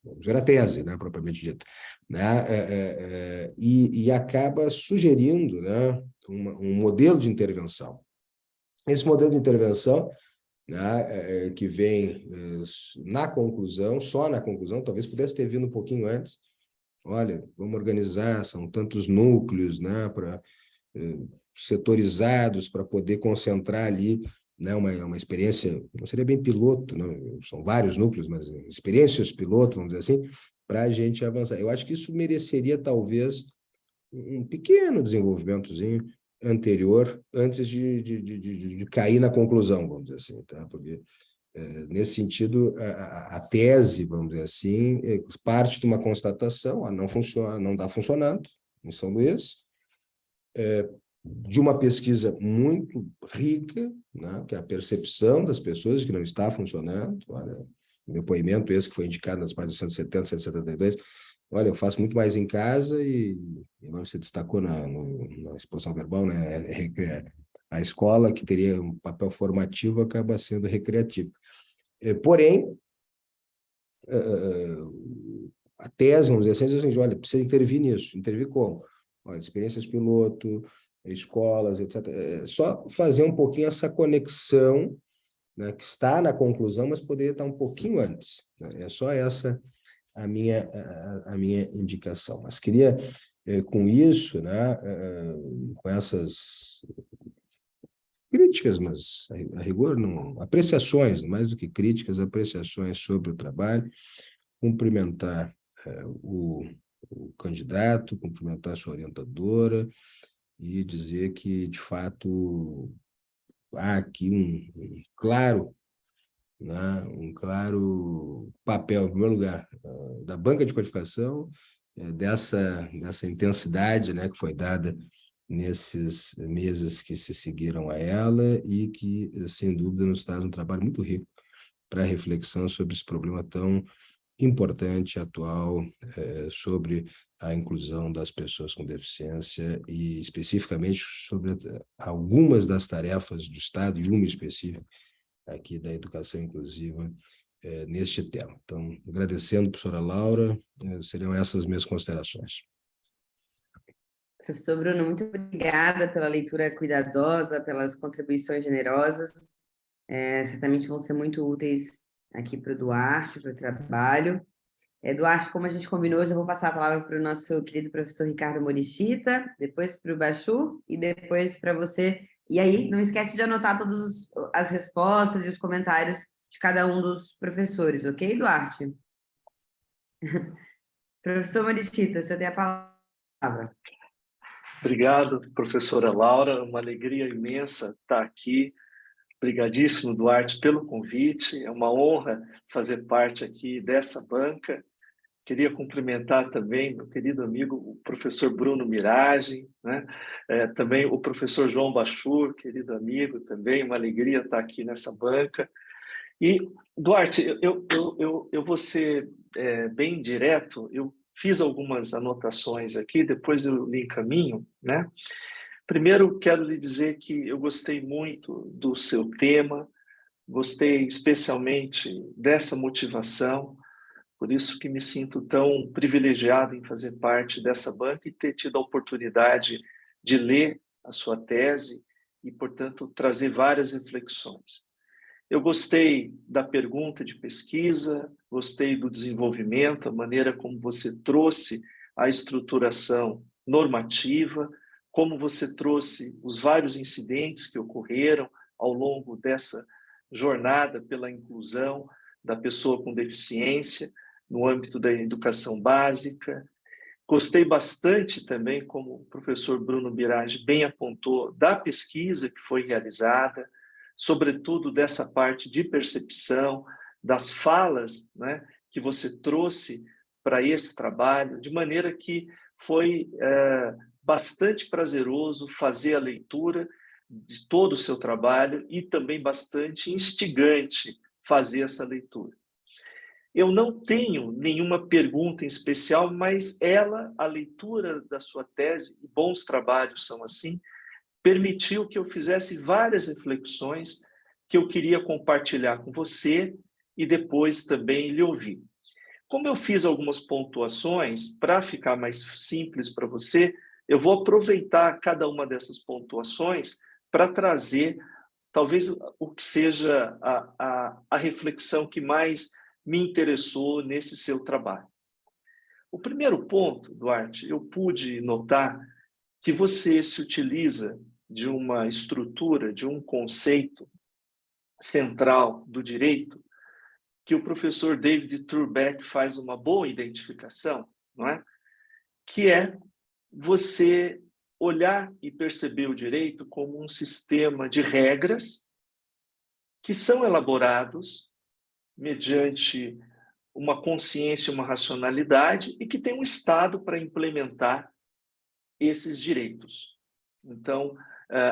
B: vamos ver a tese, né, propriamente dita, né, e acaba sugerindo, né, um modelo de intervenção. Esse modelo de intervenção, né, que vem na conclusão, só na conclusão, talvez pudesse ter vindo um pouquinho antes. Olha, vamos organizar, são tantos núcleos, né, setorizados para poder concentrar ali, né, uma experiência, não seria bem piloto, não, são vários núcleos, mas experiências piloto, vamos dizer assim, para a gente avançar. Eu acho que isso mereceria, talvez, um pequeno desenvolvimentozinho anterior, antes de cair na conclusão, vamos dizer assim, tá? Porque, nesse sentido, a tese, vamos dizer assim, parte de uma constatação, não funciona, não está funcionando em São Luís, de uma pesquisa muito rica, né, que é a percepção das pessoas de que não está funcionando. Olha, o depoimento esse que foi indicado nas páginas 170, 172, olha, eu faço muito mais em casa e você destacou na exposição verbal, né, a escola, que teria um papel formativo, acaba sendo recreativo. Porém, a tese, vamos dizer assim, olha, precisa intervir nisso. Intervir como? Olha, experiências piloto, escolas, etc. Só fazer um pouquinho essa conexão, né, que está na conclusão, mas poderia estar um pouquinho antes, né? É só essa a minha indicação. Mas queria, com isso, né, com essas críticas, mas a rigor, não, apreciações, mais do que críticas, apreciações sobre o trabalho, cumprimentar o candidato, cumprimentar a sua orientadora, e dizer que, de fato, há aqui um claro, né, um claro papel, em primeiro lugar, da banca de qualificação, dessa intensidade, né, que foi dada nesses meses que se seguiram a ela e que, sem dúvida, nos traz um trabalho muito rico para reflexão sobre esse problema tão importante, atual, sobre a inclusão das pessoas com deficiência e, especificamente, sobre algumas das tarefas do Estado, e uma específica aqui da educação inclusiva, neste tema. Então, agradecendo, professora Laura, seriam essas minhas considerações.
A: Professor Bruno, muito obrigada pela leitura cuidadosa, pelas contribuições generosas. Certamente vão ser muito úteis aqui para o Duarte, para o trabalho. Duarte, como a gente combinou, eu vou passar a palavra para o nosso querido professor Ricardo Morishita, depois para o Bachur e depois para você. E aí, não esquece de anotar todas as respostas e os comentários de cada um dos professores, ok, Duarte? Professor Morishita, o senhor tem a palavra.
C: Obrigado, professora Laura. Uma alegria imensa estar aqui. Obrigadíssimo, Duarte, pelo convite. É uma honra fazer parte aqui dessa banca. Queria cumprimentar também meu querido amigo, o professor Bruno Miragem, né? Também o professor João Bachur, querido amigo também. Uma alegria estar aqui nessa banca. E, Duarte, eu vou ser bem direto. Eu fiz algumas anotações aqui, depois eu lhe encaminho, né? Primeiro, quero lhe dizer que eu gostei muito do seu tema, gostei especialmente dessa motivação, por isso que me sinto tão privilegiado em fazer parte dessa banca e ter tido a oportunidade de ler a sua tese e, portanto, trazer várias reflexões. Eu gostei da pergunta de pesquisa, gostei do desenvolvimento, a maneira como você trouxe a estruturação normativa, como você trouxe os vários incidentes que ocorreram ao longo dessa jornada pela inclusão da pessoa com deficiência no âmbito da educação básica. Gostei bastante também, como o professor Bruno Birage bem apontou, da pesquisa que foi realizada, sobretudo dessa parte de percepção, das falas, né, que você trouxe para esse trabalho, de maneira que foi bastante prazeroso fazer a leitura de todo o seu trabalho e também bastante instigante fazer essa leitura. Eu não tenho nenhuma pergunta em especial, mas a leitura da sua tese, e bons trabalhos são assim, permitiu que eu fizesse várias reflexões que eu queria compartilhar com você e depois também lhe ouvir. Como eu fiz algumas pontuações, para ficar mais simples para você, eu vou aproveitar cada uma dessas pontuações para trazer talvez o que seja a reflexão que mais me interessou nesse seu trabalho. O primeiro ponto, Duarte, eu pude notar que você se utiliza de uma estrutura, de um conceito central do direito, que o professor David Turbeck faz uma boa identificação, não é? Que é você olhar e perceber o direito como um sistema de regras que são elaborados mediante uma consciência, uma racionalidade e que tem um Estado para implementar esses direitos. Então,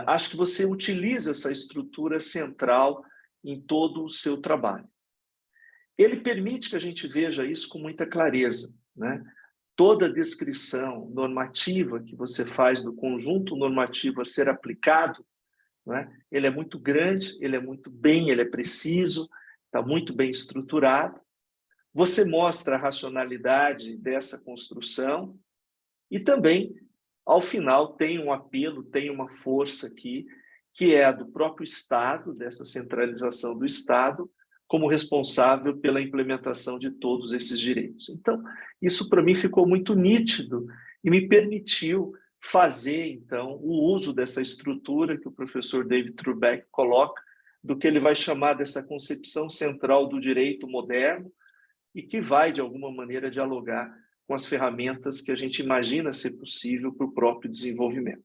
C: acho que você utiliza essa estrutura central em todo o seu trabalho. Ele permite que a gente veja isso com muita clareza, né? Toda a descrição normativa que você faz do conjunto normativo a ser aplicado, né? Ele é muito grande, ele é preciso, está muito bem estruturado. Você mostra a racionalidade dessa construção e também, ao final, tem um apelo, tem uma força aqui, que é a do próprio Estado, dessa centralização do Estado, como responsável pela implementação de todos esses direitos. Então, isso para mim ficou muito nítido e me permitiu fazer, então, o uso dessa estrutura que o professor David Turbeck coloca, do que ele vai chamar dessa concepção central do direito moderno e que vai, de alguma maneira, dialogar com as ferramentas que a gente imagina ser possível para o próprio desenvolvimento.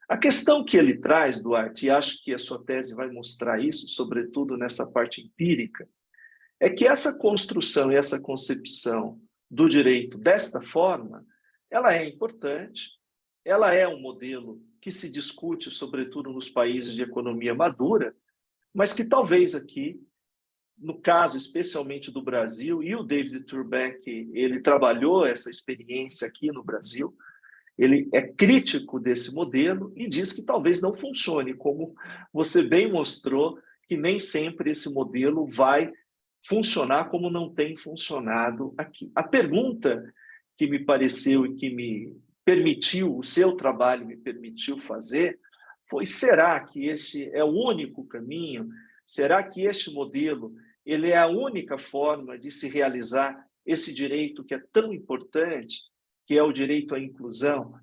C: A questão que ele traz, Duarte, e acho que a sua tese vai mostrar isso, sobretudo nessa parte empírica, é que essa construção e essa concepção do direito desta forma, ela é importante, ela é um modelo que se discute, sobretudo nos países de economia madura, mas que talvez aqui no caso especialmente do Brasil, e o David Turbeck, ele trabalhou essa experiência aqui no Brasil, ele é crítico desse modelo e diz que talvez não funcione, como você bem mostrou, que nem sempre esse modelo vai funcionar como não tem funcionado aqui. A pergunta que me pareceu e que me permitiu, o seu trabalho me permitiu fazer, foi: será que esse é o único caminho? Será que este modelo ele é a única forma de se realizar esse direito que é tão importante, que é o direito à inclusão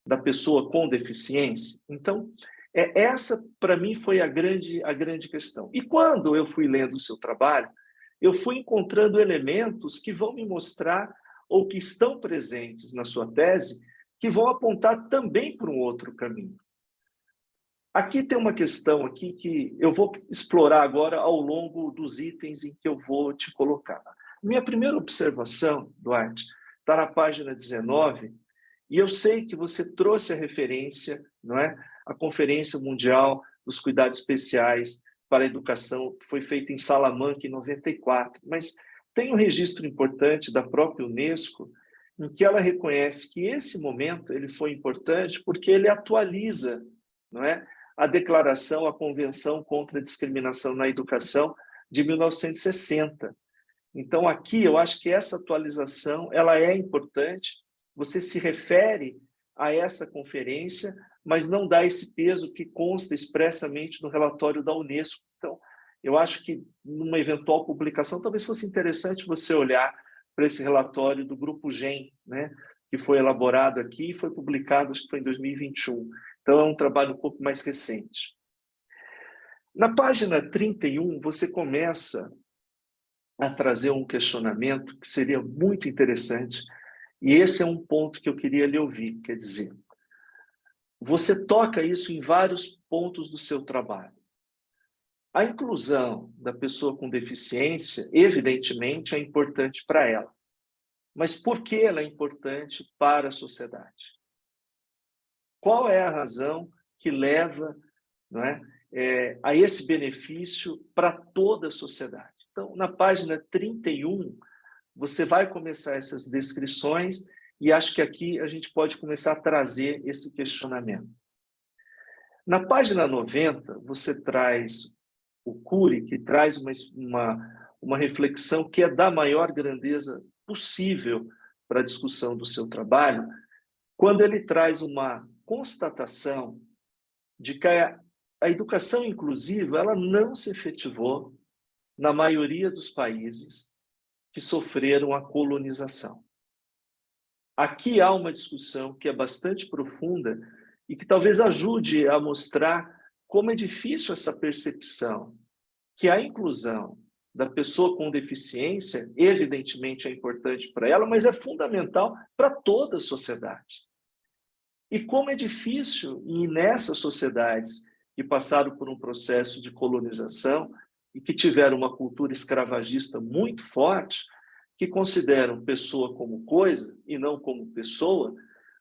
C: da pessoa com deficiência? Então, essa, para mim, foi a grande questão. E quando eu fui lendo o seu trabalho, eu fui encontrando elementos que vão me mostrar, ou que estão presentes na sua tese, que vão apontar também para um outro caminho. Aqui tem uma questão aqui que eu vou explorar agora ao longo dos itens em que eu vou te colocar. Minha primeira observação, Duarte, está na página 19, e eu sei que você trouxe a referência, não é? A Conferência Mundial dos Cuidados Especiais para a Educação, que foi feita em Salamanca em 94, mas tem um registro importante da própria Unesco, em que ela reconhece que esse momento ele foi importante porque ele atualiza, não é, a Declaração, a Convenção contra a Discriminação na Educação de 1960. Então, aqui, eu acho que essa atualização ela é importante. Você se refere a essa conferência, mas não dá esse peso que consta expressamente no relatório da Unesco. Então, eu acho que, numa eventual publicação, talvez fosse interessante você olhar para esse relatório do Grupo GEM, né, que foi elaborado aqui e foi publicado, acho que foi em 2021. Então, é um trabalho um pouco mais recente. Na página 31, você começa a trazer um questionamento que seria muito interessante, e esse é um ponto que eu queria lhe ouvir, quer dizer, você toca isso em vários pontos do seu trabalho. A inclusão da pessoa com deficiência, evidentemente, é importante para ela. Mas por que ela é importante para a sociedade? Qual é a razão que leva, não é, a esse benefício para toda a sociedade? Então, na página 31, você vai começar essas descrições e acho que aqui a gente pode começar a trazer esse questionamento. Na página 90, você traz o Cury, que traz uma reflexão que é da maior grandeza possível para a discussão do seu trabalho, quando ele traz uma constatação de que a educação inclusiva ela não se efetivou na maioria dos países que sofreram a colonização. Aqui há uma discussão que é bastante profunda e que talvez ajude a mostrar como é difícil essa percepção que a inclusão da pessoa com deficiência, evidentemente, é importante para ela, mas é fundamental para toda a sociedade. E como é difícil, e nessas sociedades que passaram por um processo de colonização e que tiveram uma cultura escravagista muito forte, que consideram pessoa como coisa e não como pessoa,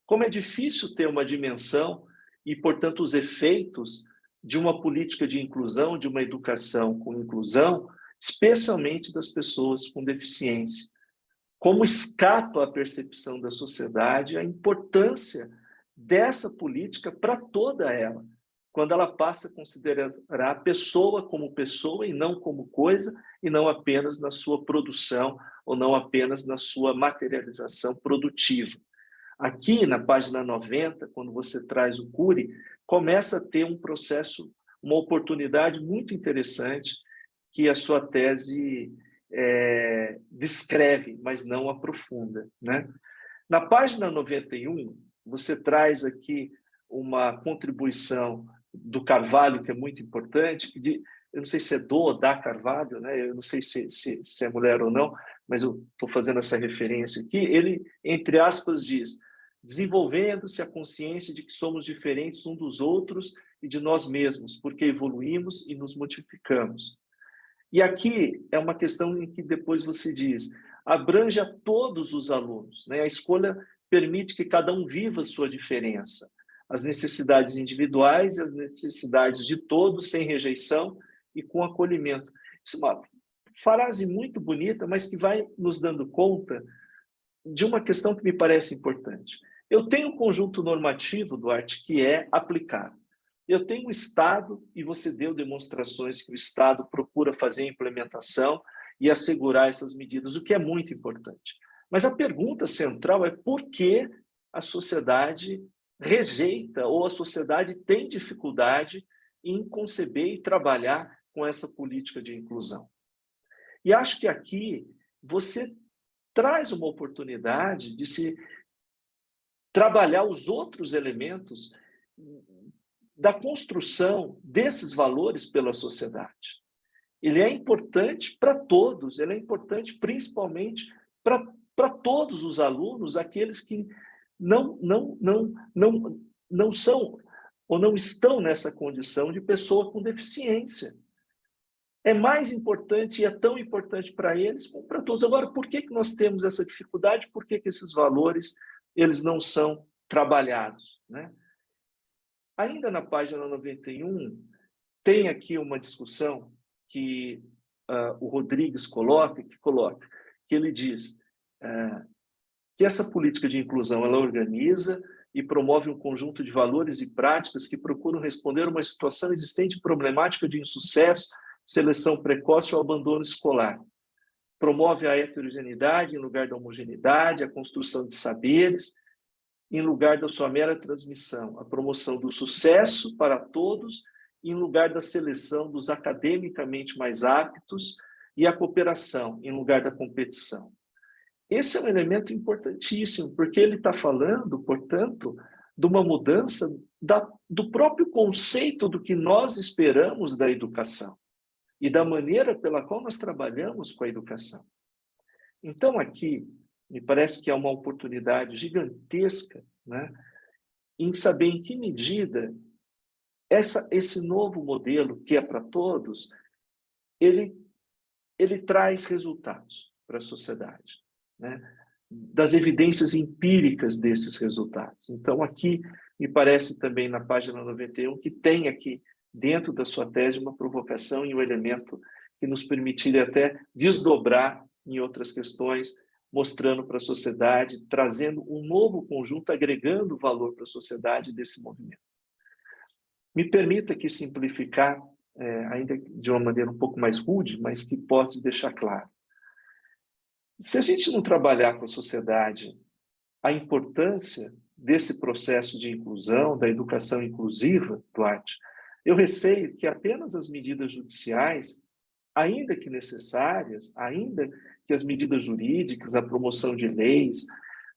C: como é difícil ter uma dimensão e, portanto, os efeitos de uma política de inclusão, de uma educação com inclusão, especialmente das pessoas com deficiência. Como escapa a percepção da sociedade a importância dessa política para toda ela, quando ela passa a considerar a pessoa como pessoa e não como coisa, e não apenas na sua produção ou não apenas na sua materialização produtiva. Aqui, na página 90, quando você traz o Cury, começa a ter um processo, uma oportunidade muito interessante que a sua tese descreve, mas não aprofunda, né? Na página 91, você traz aqui uma contribuição do Carvalho, que é muito importante, eu não sei se é do ou da Carvalho, né? Eu não sei se é mulher ou não, mas eu estou fazendo essa referência aqui. Ele, entre aspas, diz: desenvolvendo-se a consciência de que somos diferentes uns dos outros e de nós mesmos, porque evoluímos e nos modificamos. E aqui é uma questão em que depois você diz, abrange a todos os alunos, né? A escolha permite que cada um viva a sua diferença, as necessidades individuais e as necessidades de todos, sem rejeição e com acolhimento. Isso é uma frase muito bonita, mas que vai nos dando conta de uma questão que me parece importante. Eu tenho um conjunto normativo, Duarte, que é aplicável. Eu tenho o Estado, e você deu demonstrações que o Estado procura fazer a implementação e assegurar essas medidas, o que é muito importante. Mas a pergunta central é por que a sociedade rejeita ou a sociedade tem dificuldade em conceber e trabalhar com essa política de inclusão. E acho que aqui você traz uma oportunidade de se trabalhar os outros elementos da construção desses valores pela sociedade. Ele é importante para todos, ele é importante principalmente para todos os alunos, aqueles que não são ou não estão nessa condição de pessoa com deficiência. É mais importante e é tão importante para eles como para todos. Agora, por que nós temos essa dificuldade? Por que esses valores eles não são trabalhados, né? Ainda na página 91, tem aqui uma discussão que o Rodrigues coloca, que ele diz que essa política de inclusão ela organiza e promove um conjunto de valores e práticas que procuram responder a uma situação existente problemática de insucesso, seleção precoce ou abandono escolar. Promove a heterogeneidade em lugar da homogeneidade, a construção de saberes, em lugar da sua mera transmissão, a promoção do sucesso para todos, em lugar da seleção dos academicamente mais aptos, e a cooperação, em lugar da competição. Esse é um elemento importantíssimo, porque ele está falando, portanto, de uma mudança do próprio conceito do que nós esperamos da educação e da maneira pela qual nós trabalhamos com a educação. Então, aqui, me parece que é uma oportunidade gigantesca, né, em saber em que medida esse novo modelo, que é para todos, ele traz resultados para a sociedade, né, das evidências empíricas desses resultados. Então, aqui, me parece também na página 91, que tem aqui, dentro da sua tese, uma provocação e um elemento que nos permitiria até desdobrar em outras questões, mostrando para a sociedade, trazendo um novo conjunto, agregando valor para a sociedade desse movimento. Me permita aqui simplificar, ainda de uma maneira um pouco mais rude, mas que posso deixar claro. Se a gente não trabalhar com a sociedade a importância desse processo de inclusão, da educação inclusiva, Duarte, eu receio que apenas as medidas judiciais, ainda que necessárias, ainda que as medidas jurídicas, a promoção de leis,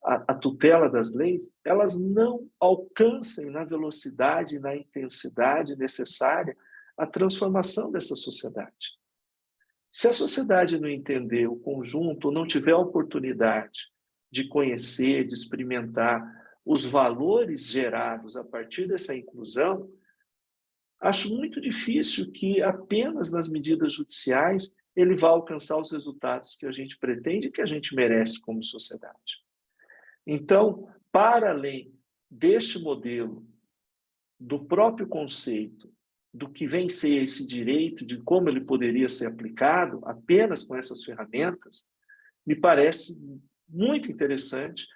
C: a tutela das leis, elas não alcancem na velocidade e na intensidade necessária a transformação dessa sociedade. Se a sociedade não entender o conjunto, não tiver a oportunidade de conhecer, de experimentar os valores gerados a partir dessa inclusão, acho muito difícil que apenas nas medidas judiciais ele vá alcançar os resultados que a gente pretende e que a gente merece como sociedade. Então, para além deste modelo, do próprio conceito, do que vem ser esse direito, de como ele poderia ser aplicado apenas com essas ferramentas, me parece muito interessante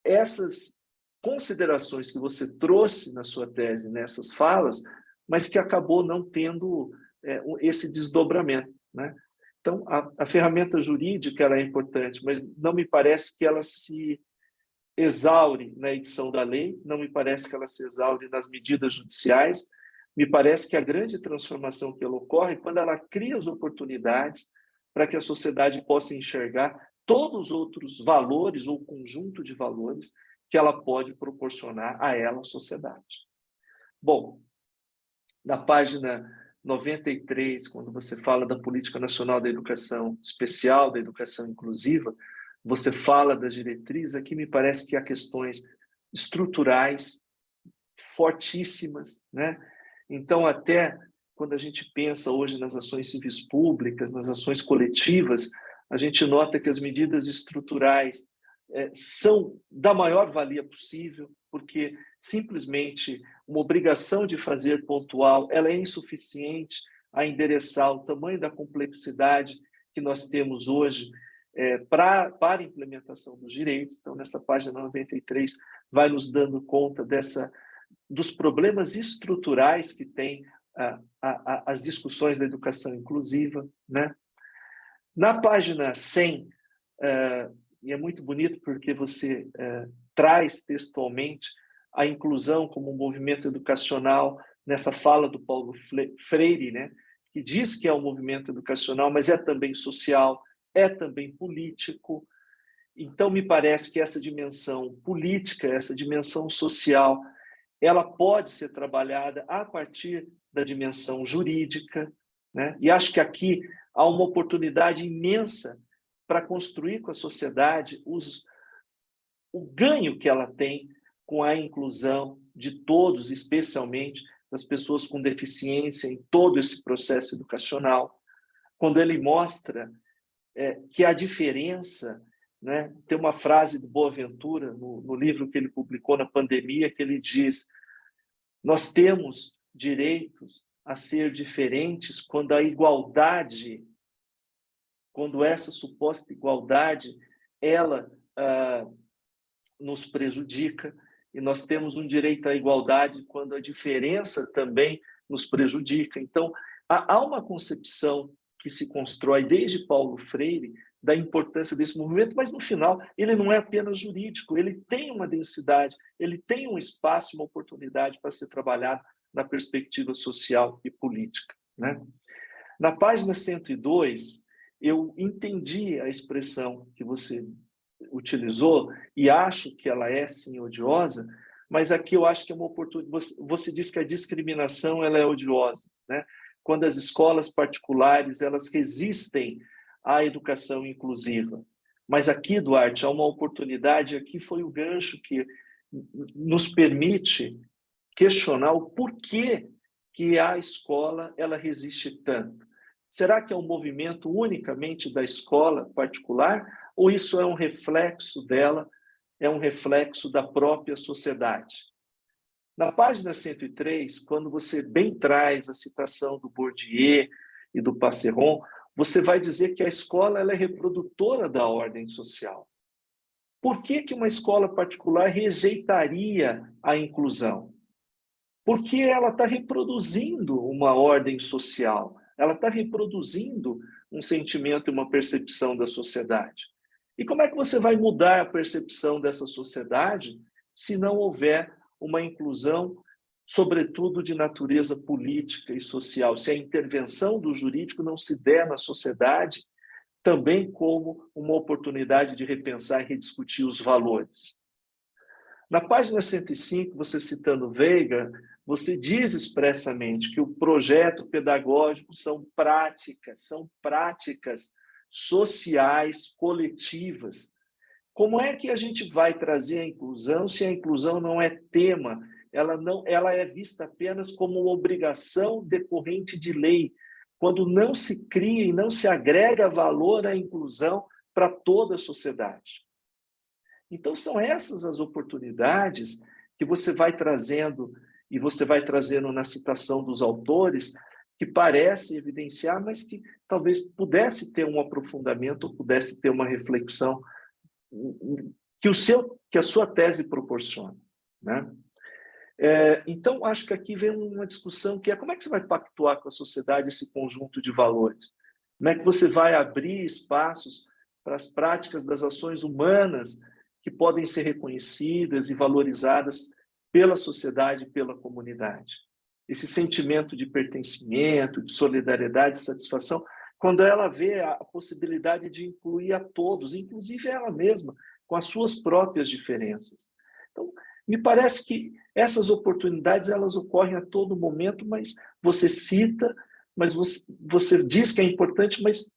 C: essas considerações que você trouxe na sua tese, nessas falas, mas que acabou não tendo esse desdobramento, né? Então, a ferramenta jurídica ela é importante, mas não me parece que ela se exaure na edição da lei, não me parece que ela se exaure nas medidas judiciais, me parece que a grande transformação que ela ocorre quando ela cria as oportunidades para que a sociedade possa enxergar todos os outros valores ou conjunto de valores que ela pode proporcionar a ela, a sociedade. Bom, na página 93, quando você fala da Política Nacional da Educação Especial, da Educação Inclusiva, você fala das diretrizes, aqui me parece que há questões estruturais fortíssimas, né? Então, até quando a gente pensa hoje nas ações civis públicas, nas ações coletivas, a gente nota que as medidas estruturais são da maior valia possível, porque simplesmente uma obrigação de fazer pontual ela é insuficiente a endereçar o tamanho da complexidade que nós temos hoje para a implementação dos direitos. Então, nessa página 93, vai nos dando conta dos problemas estruturais que tem as discussões da educação inclusiva, né? Na página 100, e é muito bonito porque você traz textualmente a inclusão como um movimento educacional nessa fala do Paulo Freire, né? Que diz que é um movimento educacional, mas é também social, é também político. Então, me parece que essa dimensão política, essa dimensão social, ela pode ser trabalhada a partir da dimensão jurídica, né? E acho que aqui há uma oportunidade imensa para construir com a sociedade o ganho que ela tem com a inclusão de todos, especialmente das pessoas com deficiência em todo esse processo educacional. Quando ele mostra que a diferença, né, tem uma frase do Boaventura no livro que ele publicou na pandemia, que ele diz: nós temos direitos a ser diferentes quando a igualdade, quando essa suposta igualdade, ela nos prejudica, e nós temos um direito à igualdade quando a diferença também nos prejudica. Então, há uma concepção que se constrói desde Paulo Freire da importância desse movimento, mas no final ele não é apenas jurídico, ele tem uma densidade, ele tem um espaço, uma oportunidade para ser trabalhado na perspectiva social e política, né? Na página 102, eu entendi a expressão que você utilizou e acho que ela é, sim, odiosa, mas aqui eu acho que é uma oportunidade. Você diz que a discriminação ela é odiosa, né? Quando as escolas particulares elas resistem à educação inclusiva. Mas aqui, Duarte, há uma oportunidade, aqui foi o gancho que nos permite questionar o porquê que a escola ela resiste tanto. Será que é um movimento unicamente da escola particular ou isso é um reflexo dela, é um reflexo da própria sociedade? Na página 103, quando você bem traz a citação do Bourdieu e do Passeron, você vai dizer que a escola ela é reprodutora da ordem social. Por que uma escola particular rejeitaria a inclusão? Porque ela está reproduzindo uma ordem social, ela está reproduzindo um sentimento e uma percepção da sociedade. E como é que você vai mudar a percepção dessa sociedade se não houver uma inclusão, sobretudo de natureza política e social, se a intervenção do jurídico não se der na sociedade também como uma oportunidade de repensar e rediscutir os valores? Na página 105, você citando Veiga, você diz expressamente que o projeto pedagógico são práticas sociais, coletivas. Como é que a gente vai trazer a inclusão se a inclusão não é tema? Ela é vista apenas como obrigação decorrente de lei, quando não se cria e não se agrega valor à inclusão para toda a sociedade. Então, são essas as oportunidades que você vai trazendo, e você vai trazendo na citação dos autores, que parece evidenciar, mas que talvez pudesse ter um aprofundamento, ou pudesse ter uma reflexão que a sua tese proporciona, né? Então, acho que aqui vem uma discussão que é como é que você vai pactuar com a sociedade esse conjunto de valores? Como é que você vai abrir espaços para as práticas das ações humanas que podem ser reconhecidas e valorizadas pela sociedade e pela comunidade? Esse sentimento de pertencimento, de solidariedade, de satisfação, quando ela vê a possibilidade de incluir a todos, inclusive ela mesma, com as suas próprias diferenças. Então, me parece que essas oportunidades elas ocorrem a todo momento, mas você cita, mas você diz que é importante, mas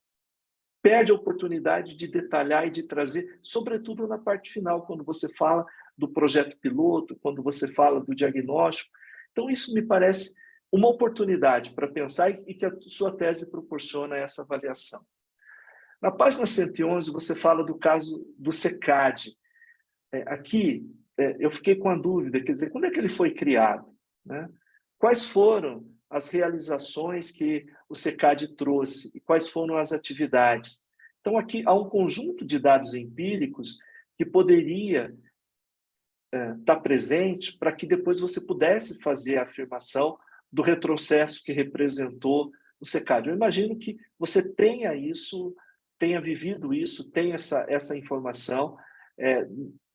C: perde a oportunidade de detalhar e de trazer, sobretudo na parte final, quando você fala do projeto piloto, quando você fala do diagnóstico. Então, isso me parece uma oportunidade para pensar e que a sua tese proporciona essa avaliação. Na página 111, você fala do caso do SECAD. Aqui, eu fiquei com a dúvida, quer dizer, quando é que ele foi criado, né? Quais foram as realizações que o SECAD trouxe e quais foram as atividades. Então, aqui há um conjunto de dados empíricos que poderia estar presente para que depois você pudesse fazer a afirmação do retrocesso que representou o SECAD. Eu imagino que você tenha isso, tenha vivido isso, tenha essa informação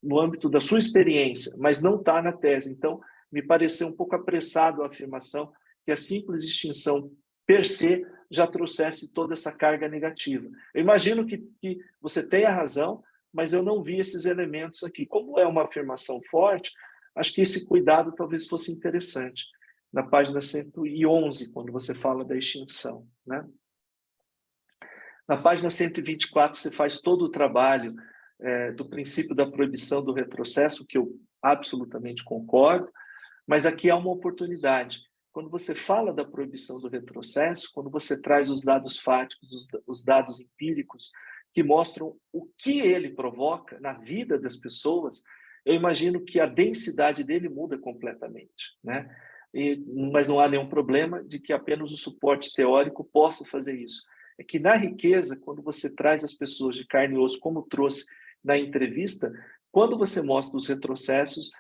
C: no âmbito da sua experiência, mas não está na tese. Então, me pareceu um pouco apressado a afirmação que a simples extinção per se já trouxesse toda essa carga negativa. Eu imagino que você tenha razão, mas eu não vi esses elementos aqui. Como é uma afirmação forte, acho que esse cuidado talvez fosse interessante. Na página 111, quando você fala da extinção, né? Na página 124, você faz todo o trabalho do princípio da proibição do retrocesso, que eu absolutamente concordo, mas aqui há uma oportunidade. Quando você fala da proibição do retrocesso, quando você traz os dados fáticos, os dados empíricos, que mostram o que ele provoca na vida das pessoas, eu imagino que a densidade dele muda completamente, né? Mas não há nenhum problema de que apenas o suporte teórico possa fazer isso. É que na riqueza, quando você traz as pessoas de carne e osso, como trouxe na entrevista, quando você mostra os retrocessos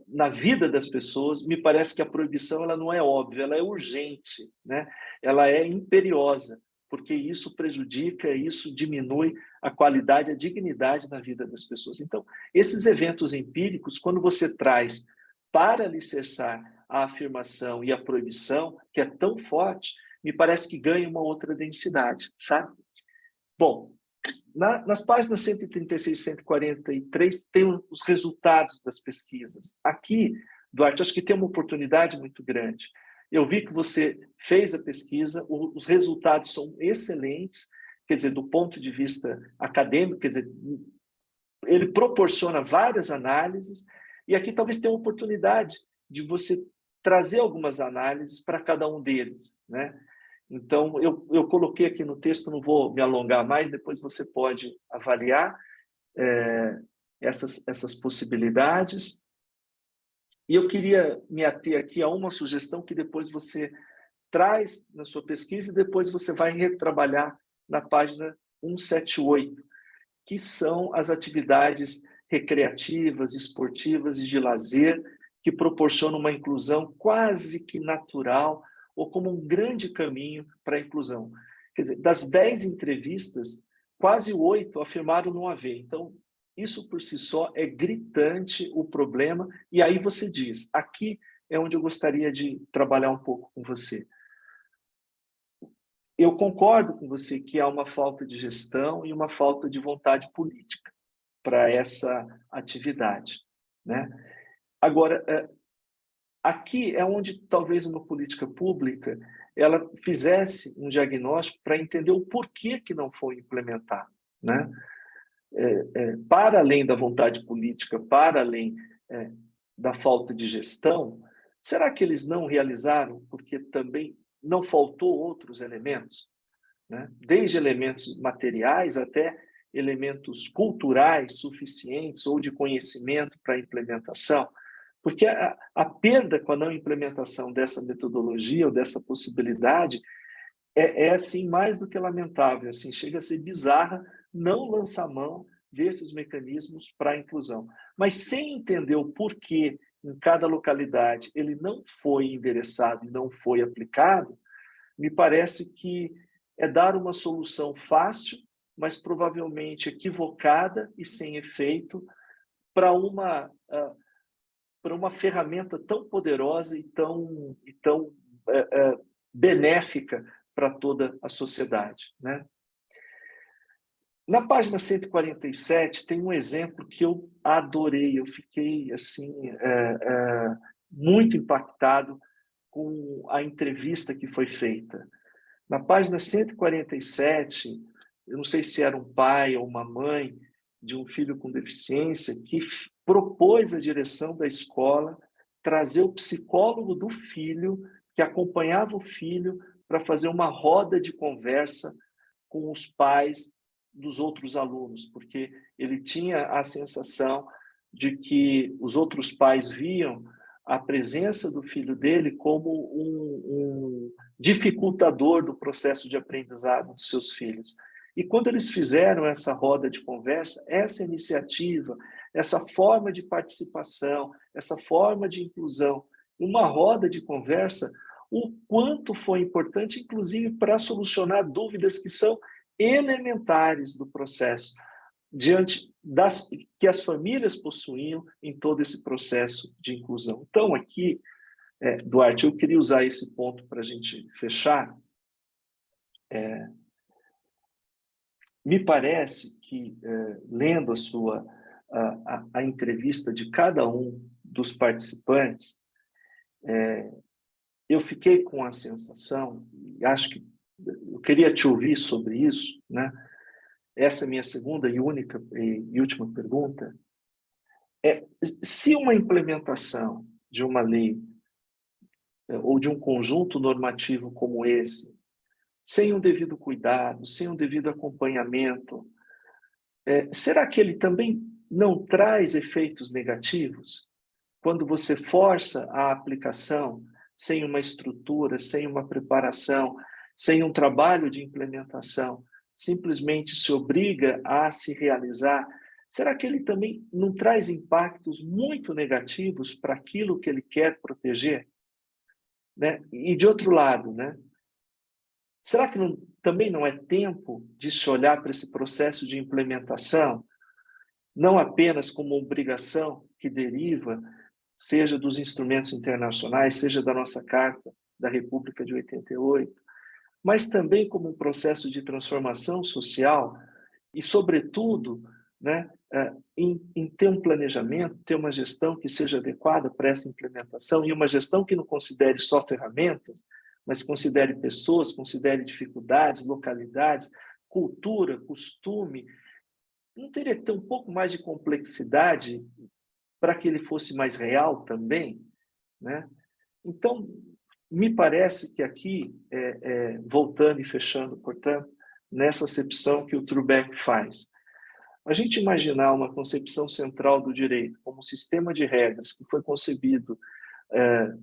C: na vida das pessoas, me parece que a proibição ela não é óbvia, ela é urgente, né? Ela é imperiosa, porque isso prejudica, isso diminui a qualidade, a dignidade na vida das pessoas. Então, esses eventos empíricos, quando você traz para alicerçar a afirmação e a proibição, que é tão forte, me parece que ganha uma outra densidade, sabe? Bom, nas páginas 136 e 143 tem os resultados das pesquisas. Aqui, Duarte, acho que tem uma oportunidade muito grande. Eu vi que você fez a pesquisa, os resultados são excelentes, quer dizer, do ponto de vista acadêmico, quer dizer, ele proporciona várias análises, e aqui talvez tenha uma oportunidade de você trazer algumas análises para cada um deles, né? Então, eu coloquei aqui no texto, não vou me alongar mais, depois você pode avaliar essas possibilidades. E eu queria me ater aqui a uma sugestão que depois você traz na sua pesquisa e depois você vai retrabalhar na página 178, que são as atividades recreativas, esportivas e de lazer que proporcionam uma inclusão quase que natural ou como um grande caminho para a inclusão. Quer dizer, das 10 entrevistas, quase 8 afirmaram não haver. Então, isso por si só é gritante o problema, e aí você diz, aqui é onde eu gostaria de trabalhar um pouco com você. Eu concordo com você que há uma falta de gestão e uma falta de vontade política para essa atividade, né? Agora, aqui é onde talvez uma política pública ela fizesse um diagnóstico para entender o porquê que não foi implementado, né? Para além da vontade política, para além da falta de gestão, será que eles não realizaram porque também não faltou outros elementos, né? Desde elementos materiais até elementos culturais suficientes ou de conhecimento para a implementação? Porque a perda com a não implementação dessa metodologia ou dessa possibilidade assim, mais do que lamentável, assim, chega a ser bizarra não lançar mão desses mecanismos para a inclusão. Mas sem entender o porquê em cada localidade ele não foi endereçado e não foi aplicado, me parece que é dar uma solução fácil, mas provavelmente equivocada e sem efeito para uma ferramenta tão poderosa e tão benéfica para toda a sociedade, né? Na página 147 tem um exemplo que eu adorei, eu fiquei assim muito impactado com a entrevista que foi feita. Na página 147, eu não sei se era um pai ou uma mãe de um filho com deficiência que propôs à direção da escola trazer o psicólogo do filho, que acompanhava o filho, para fazer uma roda de conversa com os pais dos outros alunos, porque ele tinha a sensação de que os outros pais viam a presença do filho dele como um dificultador do processo de aprendizado dos seus filhos. E quando eles fizeram essa roda de conversa, essa iniciativa, essa forma de participação, essa forma de inclusão, uma roda de conversa, o quanto foi importante, inclusive, para solucionar dúvidas que são elementares do processo, diante das que as famílias possuíam em todo esse processo de inclusão. Então, aqui, Duarte, eu queria usar esse ponto para a gente fechar. Me parece que, lendo a entrevista de cada um dos participantes, eu fiquei com a sensação, e acho que eu queria te ouvir sobre isso, né? Essa é a minha segunda e única e última pergunta. Se uma implementação de uma lei ou de um conjunto normativo como esse, sem um devido cuidado, sem um devido acompanhamento, será que ele também não traz efeitos negativos? Quando você força a aplicação sem uma estrutura, sem uma preparação, sem um trabalho de implementação, simplesmente se obriga a se realizar, será que ele também não traz impactos muito negativos para aquilo que ele quer proteger? Né? E de outro lado, né? Será que também não é tempo de se olhar para esse processo de implementação, não apenas como uma obrigação que deriva, seja dos instrumentos internacionais, seja da nossa Carta da República de 88, mas também como um processo de transformação social e, sobretudo, né, em ter um planejamento, ter uma gestão que seja adequada para essa implementação e uma gestão que não considere só ferramentas, mas considere pessoas, considere dificuldades, localidades, cultura, costume. Não teria que ter um pouco mais de complexidade para que ele fosse mais real também, né? Então, me parece que aqui, voltando e fechando, portanto, nessa acepção que o Trubeck faz, a gente imaginar uma concepção central do direito como um sistema de regras que foi concebido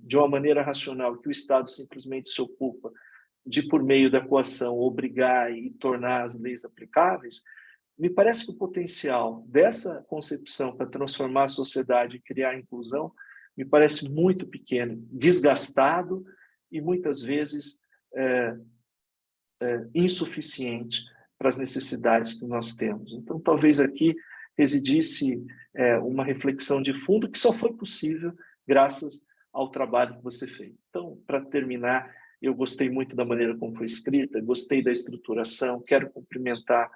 C: de uma maneira racional, que o Estado simplesmente se ocupa de, por meio da coação, obrigar e tornar as leis aplicáveis, me parece que o potencial dessa concepção para transformar a sociedade e criar inclusão me parece muito pequeno, desgastado e muitas vezes insuficiente para as necessidades que nós temos. Então, talvez aqui residisse uma reflexão de fundo que só foi possível graças ao trabalho que você fez. Então, para terminar, eu gostei muito da maneira como foi escrita, gostei da estruturação, quero cumprimentar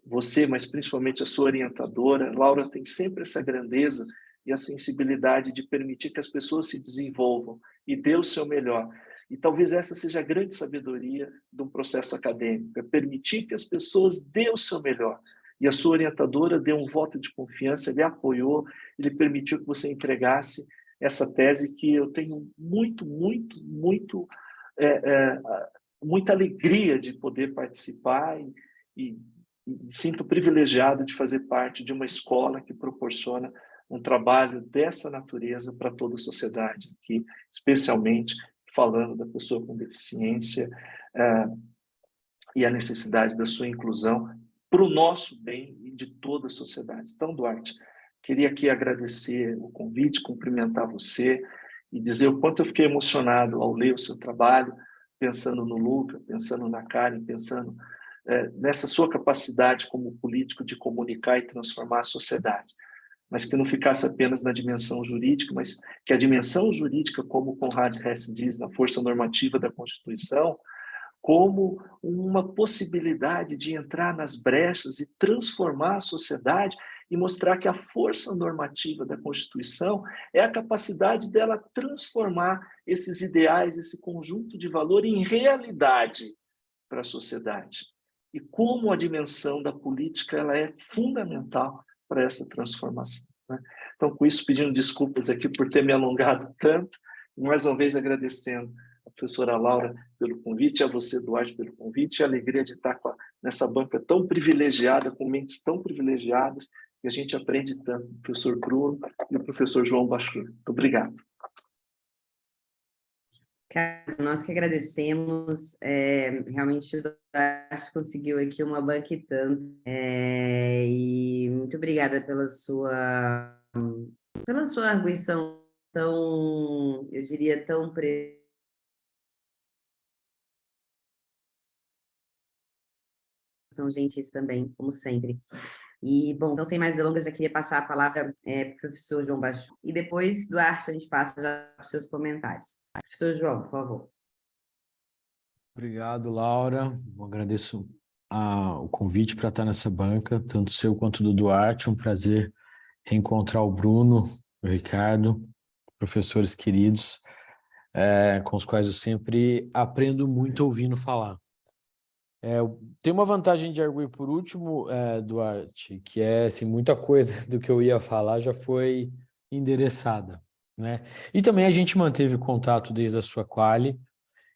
C: você, mas principalmente a sua orientadora. Laura tem sempre essa grandeza e a sensibilidade de permitir que as pessoas se desenvolvam e dê o seu melhor. E talvez essa seja a grande sabedoria de um processo acadêmico, é permitir que as pessoas dê o seu melhor. E a sua orientadora deu um voto de confiança, ele apoiou, ele permitiu que você entregasse essa tese que eu tenho muita alegria de poder participar e sinto privilegiado de fazer parte de uma escola que proporciona um trabalho dessa natureza para toda a sociedade, aqui, especialmente falando da pessoa com deficiência e a necessidade da sua inclusão para o nosso bem e de toda a sociedade. Então, Duarte, queria aqui agradecer o convite, cumprimentar você e dizer o quanto eu fiquei emocionado ao ler o seu trabalho, pensando no Luca, pensando na Karen, pensando nessa sua capacidade como político de comunicar e transformar a sociedade, mas que não ficasse apenas na dimensão jurídica, mas que a dimensão jurídica, como Conrad Hess diz, na força normativa da Constituição, como uma possibilidade de entrar nas brechas e transformar a sociedade e mostrar que a força normativa da Constituição é a capacidade dela transformar esses ideais, esse conjunto de valor em realidade para a sociedade. E como a dimensão da política ela é fundamental para essa transformação, né? Então, com isso, pedindo desculpas aqui por ter me alongado tanto, e mais uma vez agradecendo a professora Laura pelo convite, a você, Duarte, pelo convite, e a alegria de estar nessa banca tão privilegiada, com mentes tão privilegiadas, que a gente aprende tanto, o professor Bruno e o professor João Bachur. Muito obrigado.
A: Cara, nós que agradecemos, realmente o Duarte conseguiu aqui uma banca e tanto, e muito obrigada pela sua arguição tão, eu diria, tão são gentis também, como sempre. E, bom, então, sem mais delongas, já queria passar a palavra para o professor João Baixo. E depois, Duarte, a gente passa já para os seus comentários. Professor João, por favor.
E: Obrigado, Laura. Eu agradeço o convite para estar nessa banca, tanto seu quanto do Duarte. Um prazer reencontrar o Bruno, o Ricardo, professores queridos, com os quais eu sempre aprendo muito ouvindo falar. Tem uma vantagem de arguir por último, Duarte, que é assim, muita coisa do que eu ia falar já foi endereçada, né? E também a gente manteve contato desde a sua quali.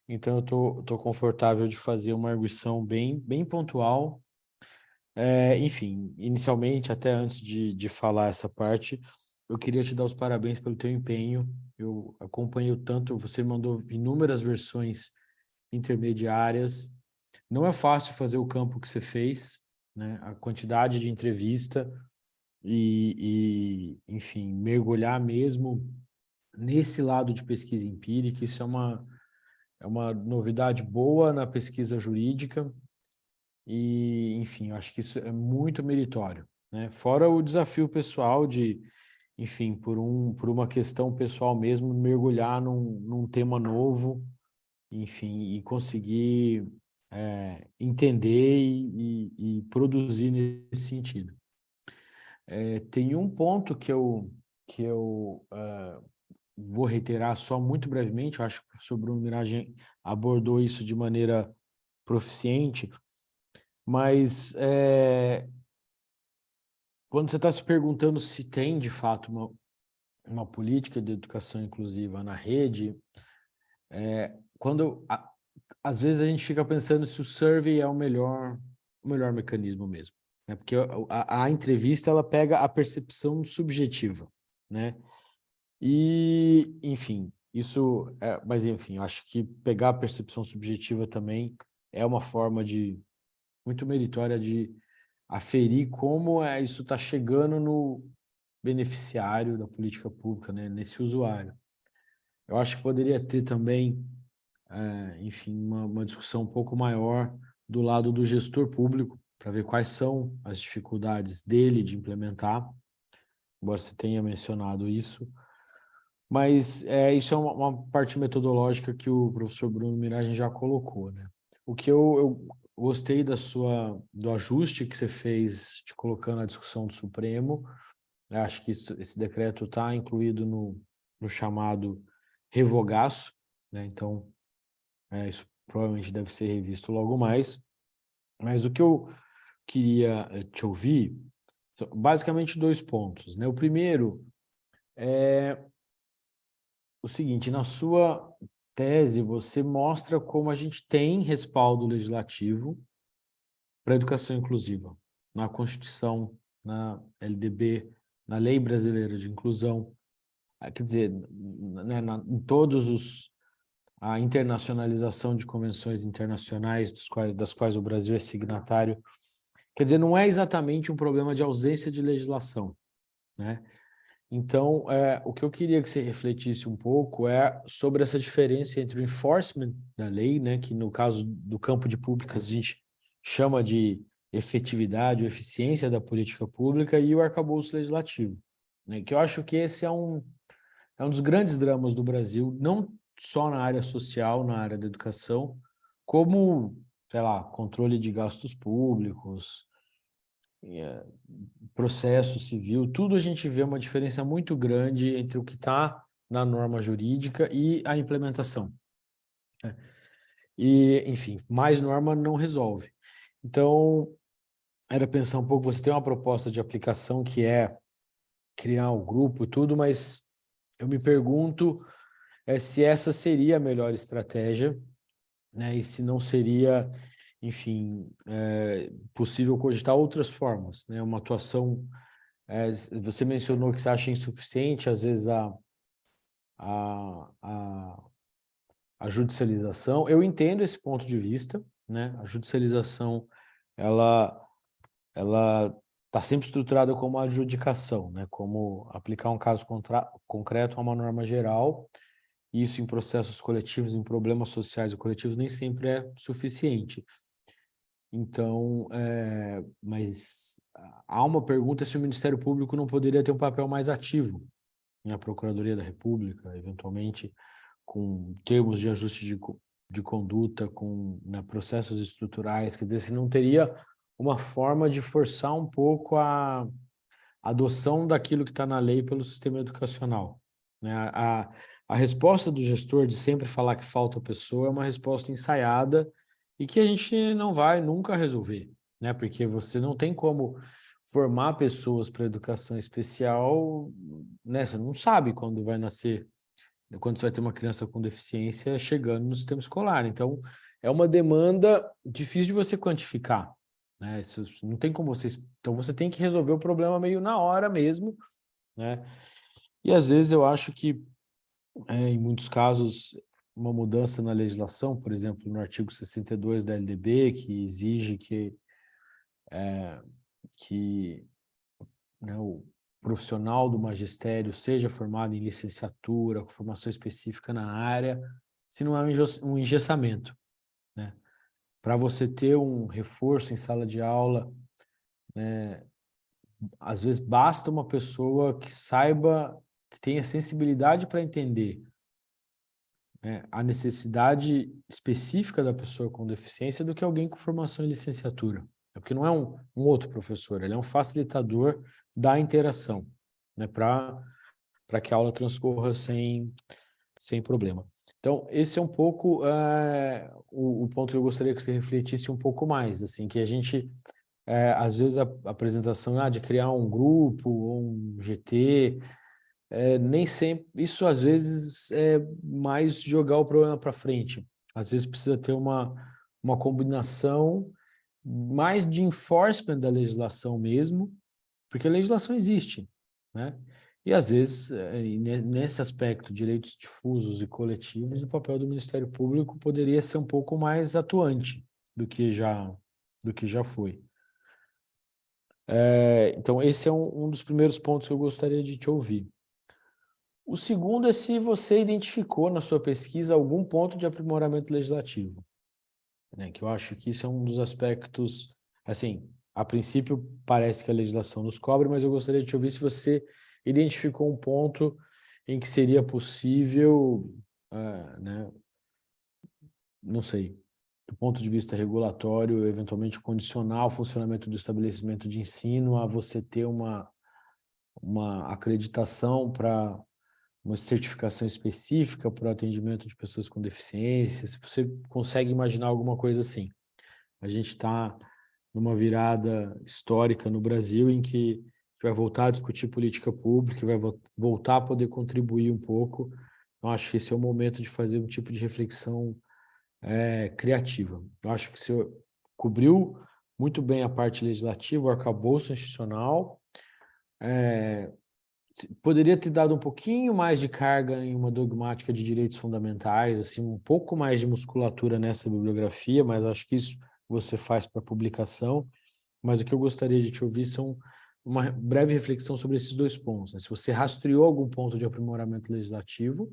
E: Então, eu tô confortável de fazer uma arguição bem pontual. Enfim, inicialmente, até antes de falar essa parte, eu queria te dar os parabéns pelo teu empenho. Eu acompanho tanto, você mandou inúmeras versões intermediárias. Não é fácil fazer o campo que você fez, né? A quantidade de entrevista enfim, mergulhar mesmo nesse lado de pesquisa empírica, isso é uma novidade boa na pesquisa jurídica e, enfim, eu acho que isso é muito meritório, né? Fora o desafio pessoal de, enfim, por uma questão pessoal mesmo, mergulhar num tema novo, enfim, e conseguir entender e produzir nesse sentido. Tem um ponto que eu vou reiterar só muito brevemente, eu acho que o professor Bruno Miragem abordou isso de maneira proficiente, mas quando você está se perguntando se tem, de fato, uma política de educação inclusiva na rede, às vezes a gente fica pensando se o survey é o melhor mecanismo mesmo, né? Porque a entrevista, ela pega a percepção subjetiva, né? E, enfim, mas enfim, eu acho que pegar a percepção subjetiva também é uma forma muito meritória de aferir como isso está chegando no beneficiário da política pública, né, nesse usuário. Eu acho que poderia ter também, enfim, uma discussão um pouco maior do lado do gestor público, para ver quais são as dificuldades dele de implementar, embora você tenha mencionado isso. Mas isso é uma parte metodológica que o professor Bruno Miragem já colocou, né? O que eu gostei do ajuste que você fez de colocando a discussão do Supremo, eu acho que esse decreto está incluído no chamado revogaço, né? Então, isso provavelmente deve ser revisto logo mais. Mas o que eu queria te ouvir são basicamente 2 pontos, né? O primeiro é o seguinte: na sua tese, você mostra como a gente tem respaldo legislativo para a educação inclusiva, na Constituição, na LDB, na Lei Brasileira de Inclusão, quer dizer, né, em todos a internacionalização de convenções internacionais das quais o Brasil é signatário. Quer dizer, não é exatamente um problema de ausência de legislação, né? Então, o que eu queria que você refletisse um pouco é sobre essa diferença entre o enforcement da lei, né, que no caso do campo de públicas a gente chama de efetividade ou eficiência da política pública, e o arcabouço legislativo, né, que eu acho que esse é um dos grandes dramas do Brasil, não só na área social, na área da educação, como, sei lá, controle de gastos públicos, processo civil, tudo a gente vê uma diferença muito grande entre o que está na norma jurídica e a implementação, né? E, enfim, mais norma não resolve. Então, era pensar um pouco, você tem uma proposta de aplicação que é criar um grupo e tudo, mas eu me pergunto se essa seria a melhor estratégia, né? E se não seria, enfim, possível cogitar outras formas, né? Uma atuação. Você mencionou que você acha insuficiente, às vezes, a a judicialização. Eu entendo esse ponto de vista, né? A judicialização, ela está sempre estruturada como adjudicação, né? Como aplicar um caso concreto a uma norma geral. Isso em processos coletivos, em problemas sociais e coletivos, nem sempre é suficiente. Então, mas há uma pergunta se o Ministério Público não poderia ter um papel mais ativo na Procuradoria da República, eventualmente com termos de ajuste de conduta, com, né, processos estruturais, quer dizer, se não teria uma forma de forçar um pouco a adoção daquilo que está na lei pelo sistema educacional, né? A resposta do gestor de sempre falar que falta pessoa é uma resposta ensaiada e que a gente não vai nunca resolver, né? Porque você não tem como formar pessoas para educação especial, né? Você não sabe quando vai nascer, quando você vai ter uma criança com deficiência chegando no sistema escolar. Então, é uma demanda difícil de você quantificar, né? Isso não tem como vocês. Então, você tem que resolver o problema meio na hora mesmo, né? E às vezes eu acho que, em muitos casos, uma mudança na legislação, por exemplo, no artigo 62 da LDB, que exige que né, o profissional do magistério seja formado em licenciatura, com formação específica na área, se não é um engessamento, né? Para você ter um reforço em sala de aula, né, às vezes basta uma pessoa que saiba, que tenha sensibilidade para entender, né, a necessidade específica da pessoa com deficiência do que alguém com formação em licenciatura. Porque não é um outro professor, ele é um facilitador da interação, né, para que a aula transcorra sem problema. Então, esse é um pouco o ponto que eu gostaria que você refletisse um pouco mais, assim, que a gente, às vezes, a apresentação de criar um grupo ou um GT, nem sempre, isso às vezes é mais jogar o problema para frente. Às vezes precisa ter uma combinação mais de enforcement da legislação mesmo, porque a legislação existe, né? E às vezes, nesse aspecto, direitos difusos e coletivos, o papel do Ministério Público poderia ser um pouco mais atuante do que já foi. Então, esse é um dos primeiros pontos que eu gostaria de te ouvir. O segundo é se você identificou na sua pesquisa algum ponto de aprimoramento legislativo, né? Que eu acho que isso é um dos aspectos, assim, a princípio parece que a legislação nos cobre, mas eu gostaria de te ouvir se você identificou um ponto em que seria possível, né, não sei, do ponto de vista regulatório, eventualmente condicionar o funcionamento do estabelecimento de ensino a você ter uma acreditação para uma certificação específica para o atendimento de pessoas com deficiência, se você consegue imaginar alguma coisa assim. A gente está numa virada histórica no Brasil em que a gente vai voltar a discutir política pública, vai voltar a poder contribuir um pouco. Então, acho que esse é o momento de fazer um tipo de reflexão criativa. Eu acho que você cobriu muito bem a parte legislativa, o arcabouço institucional, poderia ter dado um pouquinho mais de carga em uma dogmática de direitos fundamentais, assim, um pouco mais de musculatura nessa bibliografia, mas acho que isso você faz para publicação. Mas o que eu gostaria de te ouvir são uma breve reflexão sobre esses dois pontos, né? Se você rastreou algum ponto de aprimoramento legislativo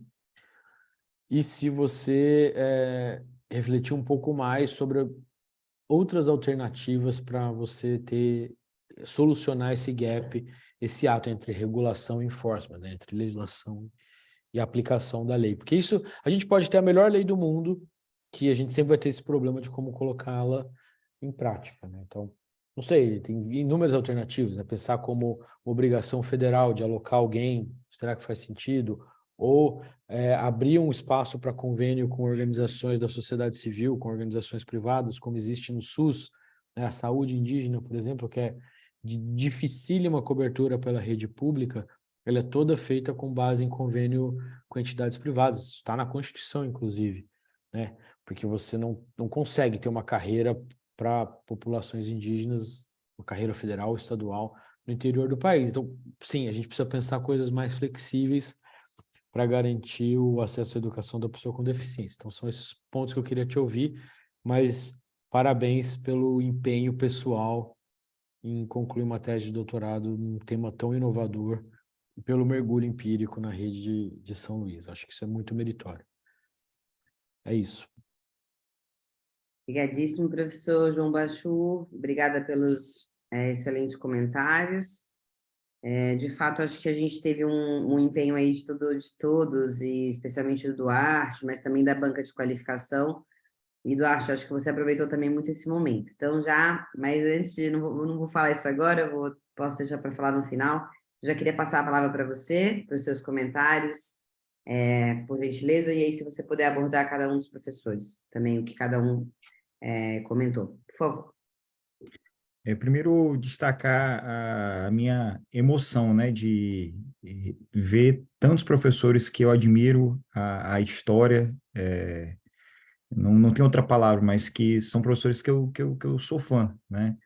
E: e se você refletiu um pouco mais sobre outras alternativas para você solucionar esse gap, esse ato entre regulação e enforcement, né? Entre legislação e aplicação da lei. Porque isso, a gente pode ter a melhor lei do mundo, que a gente sempre vai ter esse problema de como colocá-la em prática, né? Então, não sei, tem inúmeras alternativas, né? Pensar como obrigação federal de alocar alguém, será que faz sentido? Ou abrir um espaço para convênio com organizações da sociedade civil, com organizações privadas, como existe no SUS, né? A saúde indígena, por exemplo, que é de dificílima cobertura pela rede pública, ela é toda feita com base em convênio com entidades privadas. Isso está na Constituição, inclusive, né? Porque você não consegue ter uma carreira para populações indígenas, uma carreira federal ou estadual no interior do país. Então, sim, a gente precisa pensar coisas mais flexíveis para garantir o acesso à educação da pessoa com deficiência. Então, são esses pontos que eu queria te ouvir, mas parabéns pelo empenho pessoal em concluir uma tese de doutorado num tema tão inovador e pelo mergulho empírico na rede de São Luís. Acho que isso é muito meritório. É isso.
A: Obrigadíssimo, professor João Bachur. Obrigada pelos excelentes comentários. De fato, acho que a gente teve um empenho aí de todos, e especialmente do Duarte, mas também da banca de qualificação. E, Duarte, acho que você aproveitou também muito esse momento. Então, mas antes de, não vou falar isso agora, posso deixar para falar no final. Já queria passar a palavra para você, para os seus comentários, por gentileza, e aí, se você puder abordar cada um dos professores, também o que cada um comentou. Por favor.
D: Primeiro, destacar a minha emoção, né, de ver tantos professores que eu admiro a história, não tem outra palavra, mas que são professores que eu sou fã, né?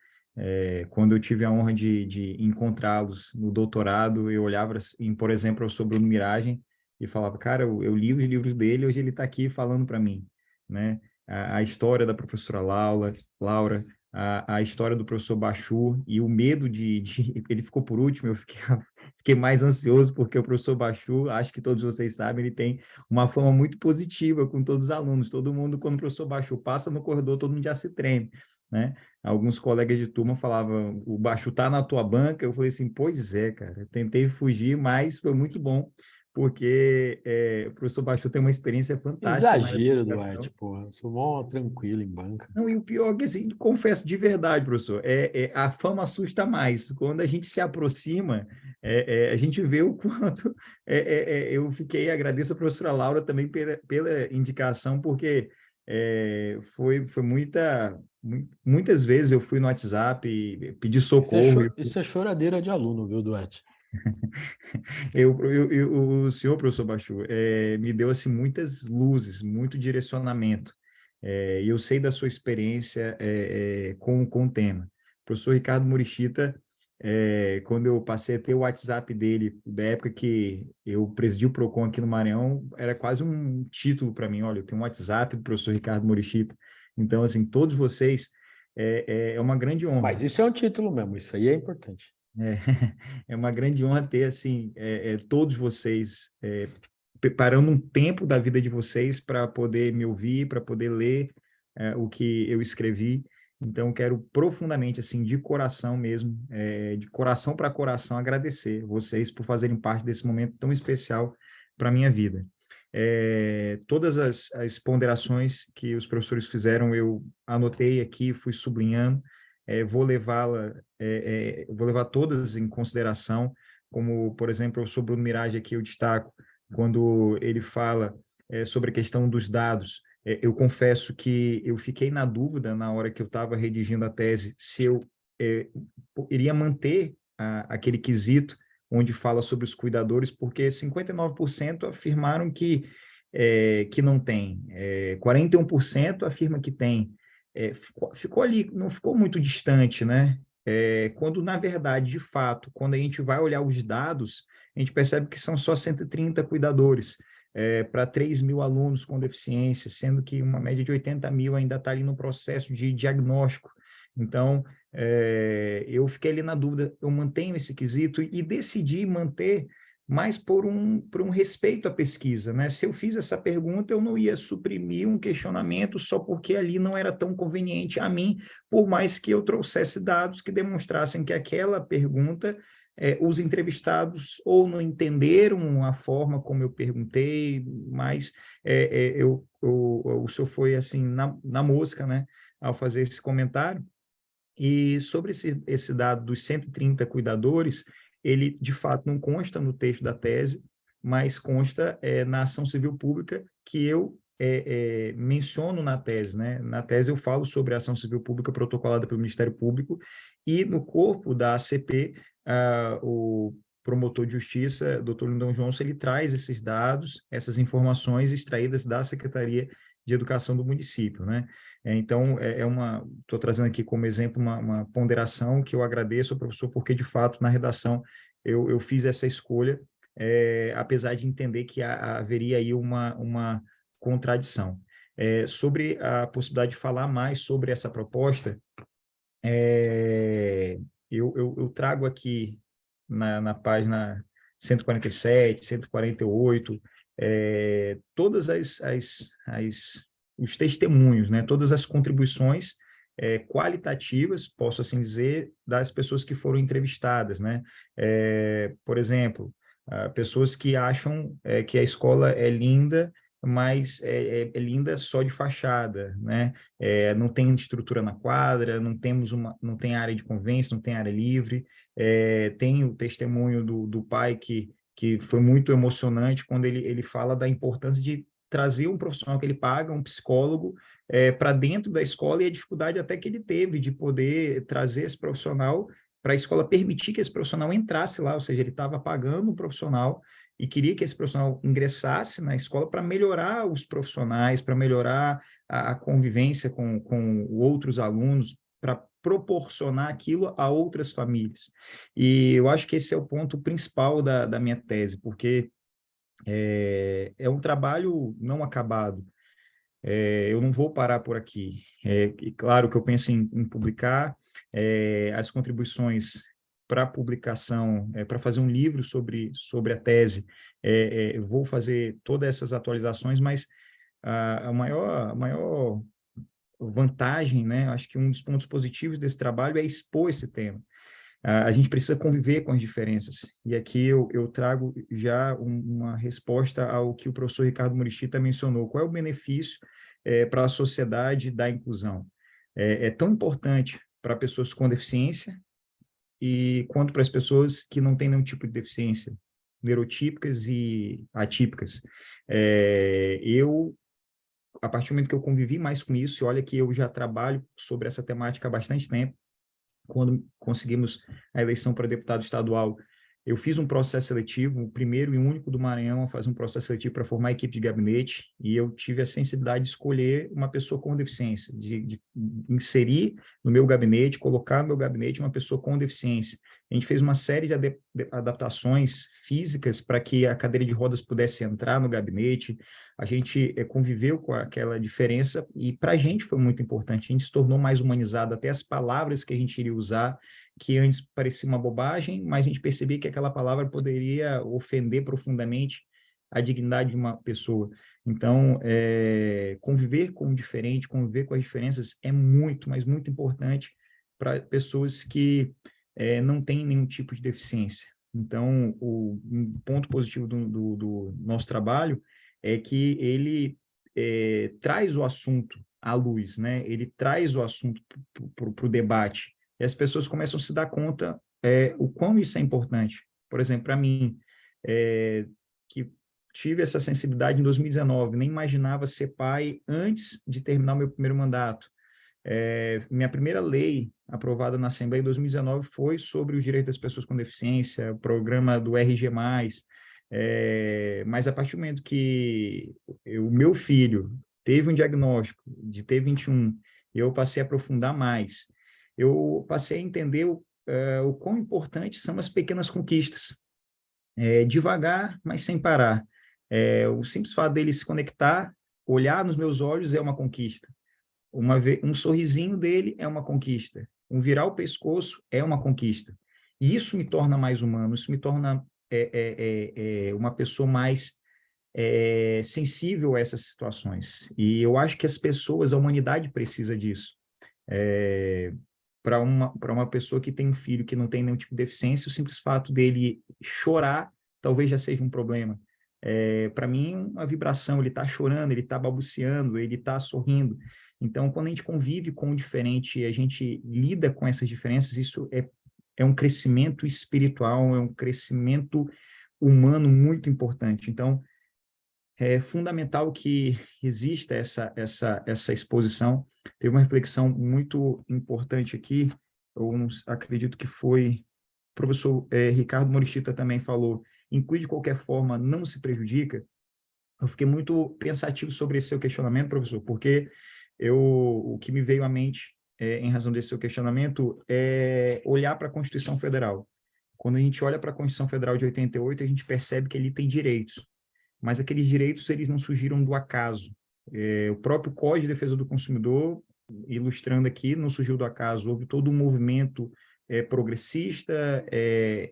D: Quando eu tive a honra de encontrá-los no doutorado, eu olhava, assim, por exemplo, eu sou Bruno Miragem, e falava, cara, eu li os livros dele, hoje ele está aqui falando para mim, né? A história da professora Laura, a história do professor Bachur e o medo ele ficou por último, eu fiquei mais ansioso, porque o professor Bachur, acho que todos vocês sabem, ele tem uma fama muito positiva com todos os alunos. Todo mundo, quando o professor Bachur passa no corredor, todo mundo já se treme, né? Alguns colegas de turma falavam, o Bachur tá na tua banca. Eu falei assim, pois é, cara. Eu tentei fugir, mas foi muito bom, porque o professor Bachur tem uma experiência fantástica na área de
E: Exagero,
D: educação.
E: Duarte, porra. Eu sou mó tranquilo em banca.
D: Não, e o pior é que, assim, confesso de verdade, professor, a fama assusta mais. Quando a gente se aproxima, a gente vê o quanto... eu agradeço a professora Laura também pela indicação, porque foi muitas vezes eu fui no WhatsApp e pedi socorro.
E: Isso é choradeira de aluno, viu, Duarte?
D: O senhor, professor Bachur, me deu assim, muitas luzes, muito direcionamento. E eu sei da sua experiência com o tema. O professor Ricardo Murichita, quando eu passei a ter o WhatsApp dele, da época que eu presidi o PROCON aqui no Maranhão, era quase um título para mim. Olha, eu tenho um WhatsApp do professor Ricardo Murichita. Então, assim, todos vocês, é uma grande honra.
E: Mas isso é um título mesmo, isso aí é importante.
D: É uma grande honra ter, assim, todos vocês preparando um tempo da vida de vocês para poder me ouvir, para poder ler o que eu escrevi. Então, quero profundamente, assim, de coração mesmo, de coração para coração, agradecer vocês por fazerem parte desse momento tão especial para a minha vida. Todas as ponderações que os professores fizeram, eu anotei aqui, fui sublinhando. Vou levar todas em consideração, como, por exemplo, o Bruno Mirage aqui eu destaco, quando ele fala sobre a questão dos dados. Eu confesso que eu fiquei na dúvida na hora que eu estava redigindo a tese, se eu iria manter aquele quesito onde fala sobre os cuidadores, porque 59% afirmaram que não tem, 41% afirma que tem. Ficou ali, não ficou muito distante, né? Quando, na verdade, de fato, quando a gente vai olhar os dados, a gente percebe que são só 130 cuidadores para 3 mil alunos com deficiência, sendo que uma média de 80 mil ainda está ali no processo de diagnóstico. Então, eu fiquei ali na dúvida, eu mantenho esse quesito e decidi manter mas por um respeito à pesquisa, né? Se eu fiz essa pergunta, eu não ia suprimir um questionamento só porque ali não era tão conveniente a mim, por mais que eu trouxesse dados que demonstrassem que aquela pergunta, os entrevistados ou não entenderam a forma como eu perguntei, mas o senhor foi assim na mosca, né? Ao fazer esse comentário. E sobre esse dado dos 130 cuidadores, ele, de fato, não consta no texto da tese, mas consta na ação civil pública que eu menciono na tese, né? Na tese eu falo sobre a ação civil pública protocolada pelo Ministério Público e no corpo da ACP, o promotor de justiça, Dr. Lindon Johnson, ele traz esses dados, essas informações extraídas da Secretaria de Educação do município, né? Então, estou trazendo aqui como exemplo uma ponderação que eu agradeço ao professor, porque, de fato, na redação eu fiz essa escolha apesar de entender que haveria aí uma contradição. Sobre a possibilidade de falar mais sobre essa proposta, eu trago aqui na página 147, 148, todas os testemunhos, né, todas as contribuições qualitativas, posso assim dizer, das pessoas que foram entrevistadas, né? Por exemplo, pessoas que acham que a escola é linda, mas é linda só de fachada, né? Não tem estrutura na quadra, não tem área de convivência, não tem área livre. Tem o testemunho do pai que foi muito emocionante quando ele fala da importância de trazer um profissional que ele paga, um psicólogo, para dentro da escola, e a dificuldade até que ele teve de poder trazer esse profissional para a escola permitir que esse profissional entrasse lá, ou seja, ele estava pagando um profissional e queria que esse profissional ingressasse na escola para melhorar os profissionais, para melhorar a convivência com outros alunos, para proporcionar aquilo a outras famílias. E eu acho que esse é o ponto principal da minha tese, porque é um trabalho não acabado. Eu não vou parar por aqui. E claro que eu penso em publicar as contribuições para publicação, para fazer um livro sobre a tese. Eu vou fazer todas essas atualizações, mas a maior vantagem, né? Acho que um dos pontos positivos desse trabalho é expor esse tema. A gente precisa conviver com as diferenças. E aqui eu trago já uma resposta ao que o professor Ricardo Murichita mencionou. Qual é o benefício para a sociedade da inclusão? É tão importante para pessoas com deficiência quanto para as pessoas que não têm nenhum tipo de deficiência, neurotípicas e atípicas. A partir do momento que eu convivi mais com isso, e olha que eu já trabalho sobre essa temática há bastante tempo, quando conseguimos a eleição para deputado estadual, eu fiz um processo seletivo, o primeiro e único do Maranhão a fazer um processo seletivo para formar a equipe de gabinete, e eu tive a sensibilidade de escolher uma pessoa com deficiência, de inserir no meu gabinete, colocar no meu gabinete uma pessoa com deficiência. A gente fez uma série de adaptações físicas para que a cadeira de rodas pudesse entrar no gabinete. A gente conviveu com aquela diferença e para a gente foi muito importante. A gente se tornou mais humanizado, até as palavras que a gente iria usar, que antes parecia uma bobagem, mas a gente percebia que aquela palavra poderia ofender profundamente a dignidade de uma pessoa. Então, conviver com o diferente, conviver com as diferenças é muito, mas muito importante para pessoas que não têm nenhum tipo de deficiência. Então, um ponto positivo do nosso trabalho é que ele traz o assunto à luz, né? Ele traz o assunto para o debate. E as pessoas começam a se dar conta o quão isso é importante. Por exemplo, para mim, que tive essa sensibilidade em 2019, nem imaginava ser pai antes de terminar o meu primeiro mandato. Minha primeira lei aprovada na Assembleia em 2019 foi sobre o direito das pessoas com deficiência, o programa do RG+, mas a partir do momento que o meu filho teve um diagnóstico de T21, eu passei a aprofundar mais, eu passei a entender o quão importantes são as pequenas conquistas, devagar, mas sem parar. O simples fato dele se conectar, olhar nos meus olhos é uma conquista. Um sorrisinho dele é uma conquista. Um virar o pescoço é uma conquista. E isso me torna mais humano, isso me torna uma pessoa mais sensível a essas situações. E eu acho que as pessoas, a humanidade precisa disso. Para uma pessoa que tem um filho que não tem nenhum tipo de deficiência, o simples fato dele chorar talvez já seja um problema. Para mim, uma vibração, ele está chorando, ele está balbuciando, ele está sorrindo. Então, quando a gente convive com o diferente e a gente lida com essas diferenças, isso é um crescimento espiritual, é um crescimento humano muito importante. Então, é fundamental que exista essa exposição. Teve uma reflexão muito importante aqui, eu acredito que foi o professor Ricardo Murichita também falou, inclui de qualquer forma, não se prejudica. Eu fiquei muito pensativo sobre esse seu questionamento, professor, porque o que me veio à mente, em razão desse seu questionamento, é olhar para a Constituição Federal. Quando a gente olha para a Constituição Federal de 88, a gente percebe que ele tem direitos, mas aqueles direitos eles não surgiram do acaso. O próprio Código de Defesa do Consumidor, ilustrando aqui, não surgiu do acaso, houve todo um movimento progressista,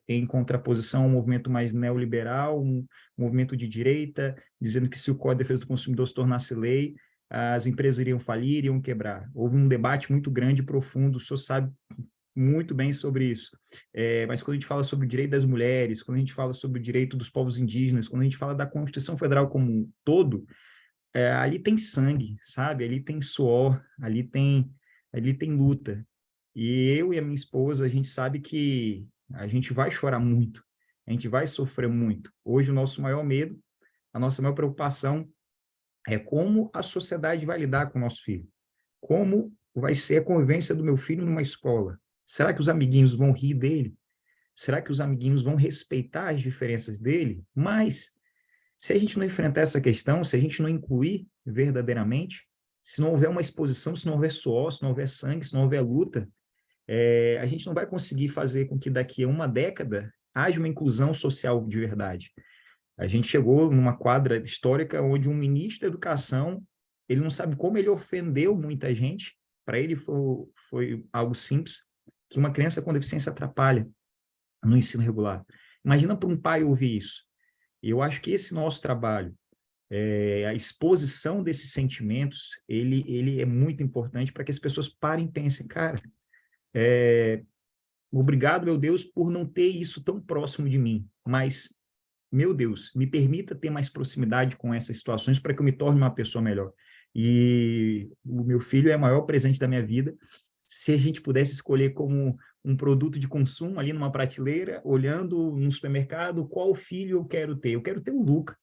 D: em contraposição a um movimento mais neoliberal, um movimento de direita, dizendo que se o Código de Defesa do Consumidor se tornasse lei, as empresas iriam falir, iriam quebrar. Houve um debate muito grande e profundo, o senhor sabe muito bem sobre isso. Mas quando a gente fala sobre o direito das mulheres, quando a gente fala sobre o direito dos povos indígenas, quando a gente fala da Constituição Federal como um todo, ali tem sangue, sabe? Ali tem suor, ali tem luta. E eu e a minha esposa, a gente sabe que a gente vai chorar muito, a gente vai sofrer muito. Hoje, o nosso maior medo, a nossa maior preocupação é como a sociedade vai lidar com o nosso filho. Como vai ser a convivência do meu filho numa escola. Será que os amiguinhos vão rir dele? Será que os amiguinhos vão respeitar as diferenças dele? Mas, se a gente não enfrentar essa questão, se a gente não incluir verdadeiramente, se não houver uma exposição, se não houver suor, se não houver sangue, se não houver luta, a gente não vai conseguir fazer com que daqui a uma década haja uma inclusão social de verdade. A gente chegou numa quadra histórica onde um ministro da Educação, ele não sabe como ele ofendeu muita gente, para ele foi algo simples, que uma criança com deficiência atrapalha no ensino regular. Imagina para um pai ouvir isso. E eu acho que esse nosso trabalho, a exposição desses sentimentos, ele é muito importante para que as pessoas parem e pensem, cara, obrigado, meu Deus, por não ter isso tão próximo de mim, mas, meu Deus, me permita ter mais proximidade com essas situações para que eu me torne uma pessoa melhor. E o meu filho é o maior presente da minha vida. Se a gente pudesse escolher como um produto de consumo ali numa prateleira, olhando no supermercado, qual filho eu quero ter? Eu quero ter o Luca,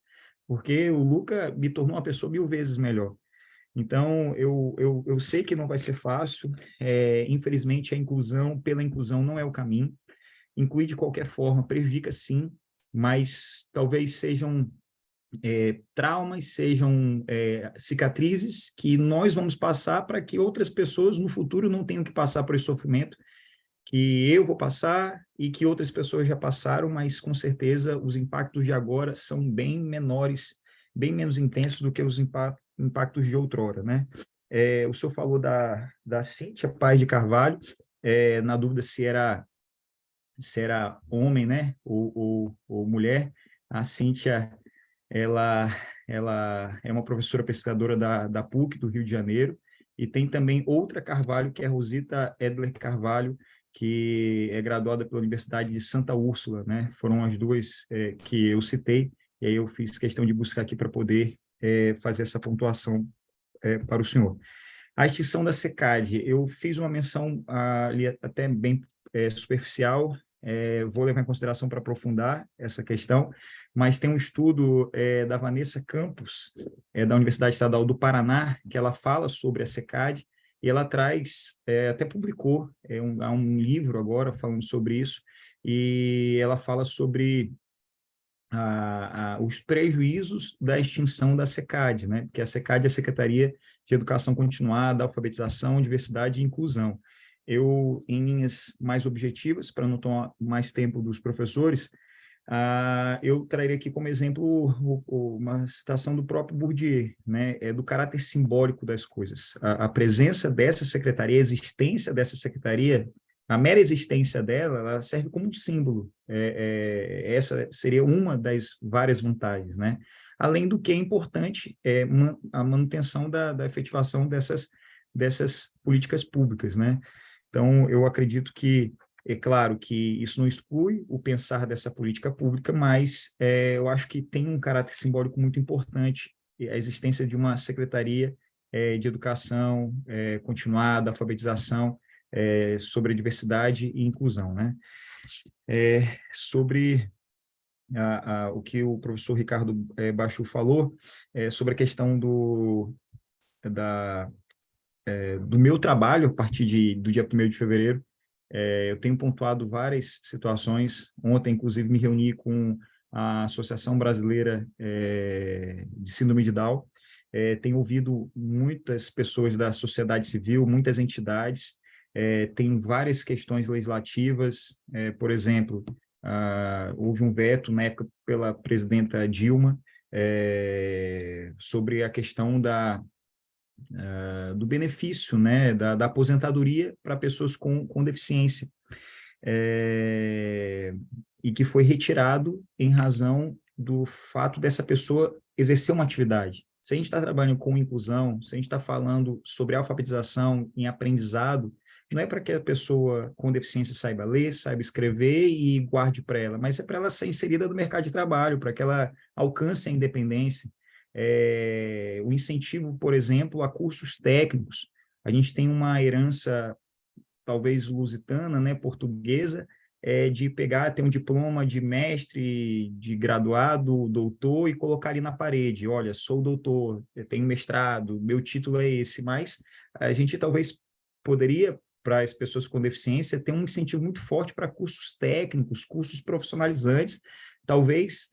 D: porque o Luca me tornou uma pessoa 1000 vezes melhor. Então, eu sei que não vai ser fácil, infelizmente pela inclusão não é o caminho. Incluir de qualquer forma prejudica sim, mas talvez sejam traumas, sejam cicatrizes que nós vamos passar para que outras pessoas no futuro não tenham que passar por esse sofrimento que eu vou passar e que outras pessoas já passaram, mas com certeza os impactos de agora são bem menores, bem menos intensos do que os impactos de outrora, né? O senhor falou da Cíntia Paz de Carvalho, na dúvida se era homem, né, ou mulher. A Cíntia, ela é uma professora pesquisadora da PUC, do Rio de Janeiro, e tem também outra Carvalho, que é a Rosita Edler Carvalho, que é graduada pela Universidade de Santa Úrsula, né? Foram as duas que eu citei, e aí eu fiz questão de buscar aqui para poder fazer essa pontuação para o senhor. A extinção da SECAD, eu fiz uma menção ali até bem superficial, vou levar em consideração para aprofundar essa questão, mas tem um estudo da Vanessa Campos, da Universidade Estadual do Paraná, que ela fala sobre a SECAD, e ela traz, até publicou, há um livro agora falando sobre isso, e ela fala sobre os prejuízos da extinção da SECAD, né? Porque a SECAD é a Secretaria de Educação Continuada, Alfabetização, Diversidade e Inclusão. Eu, em linhas mais objetivas, para não tomar mais tempo dos professores, eu traria aqui como exemplo uma citação do próprio Bourdieu, né? Do caráter simbólico das coisas. A presença dessa secretaria, a existência dessa secretaria, a mera existência dela, ela serve como um símbolo. Essa seria uma das várias vantagens, né? Além do que é importante a manutenção da efetivação dessas políticas públicas, né? Então, eu acredito que, é claro que isso não exclui o pensar dessa política pública, mas eu acho que tem um caráter simbólico muito importante a existência de uma secretaria de educação continuada, alfabetização, sobre a diversidade e inclusão, né? Sobre o que o professor Ricardo Bachu falou, sobre a questão do meu trabalho a partir do dia 1º de fevereiro. Eu tenho pontuado várias situações. Ontem, inclusive, me reuni com a Associação Brasileira de Síndrome de Down. Tenho ouvido muitas pessoas da sociedade civil, muitas entidades. Tem várias questões legislativas, por exemplo, houve um veto na época pela presidenta Dilma sobre a questão do benefício, né, da aposentadoria para pessoas com deficiência, e que foi retirado em razão do fato dessa pessoa exercer uma atividade. Se a gente está trabalhando com inclusão, se a gente está falando sobre alfabetização em aprendizado, não é para que a pessoa com deficiência saiba ler, saiba escrever e guarde para ela, mas é para ela ser inserida no mercado de trabalho, para que ela alcance a independência. O incentivo, por exemplo, a cursos técnicos. A gente tem uma herança, talvez lusitana, né, portuguesa, de ter um diploma de mestre, de graduado, doutor, e colocar ali na parede. Olha, sou doutor, eu tenho mestrado, meu título é esse, mas a gente talvez poderia, para as pessoas com deficiência, ter um incentivo muito forte para cursos técnicos, cursos profissionalizantes. Talvez,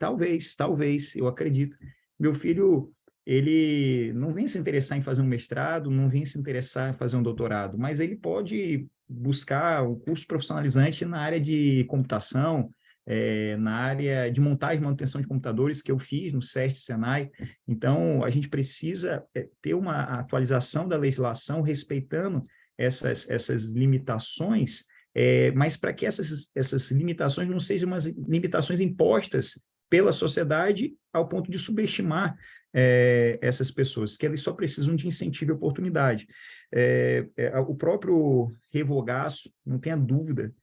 D: eu acredito. Meu filho, ele não vem se interessar em fazer um mestrado, não vem se interessar em fazer um doutorado, mas ele pode buscar um curso profissionalizante na área de computação, na área de montagem e manutenção de computadores, que eu fiz no SESC Senai. Então, a gente precisa ter uma atualização da legislação respeitando essas limitações, mas para que essas limitações não sejam umas limitações impostas pela sociedade ao ponto de subestimar essas pessoas, que eles só precisam de incentivo e oportunidade. O próprio revogaço, não tenha dúvida,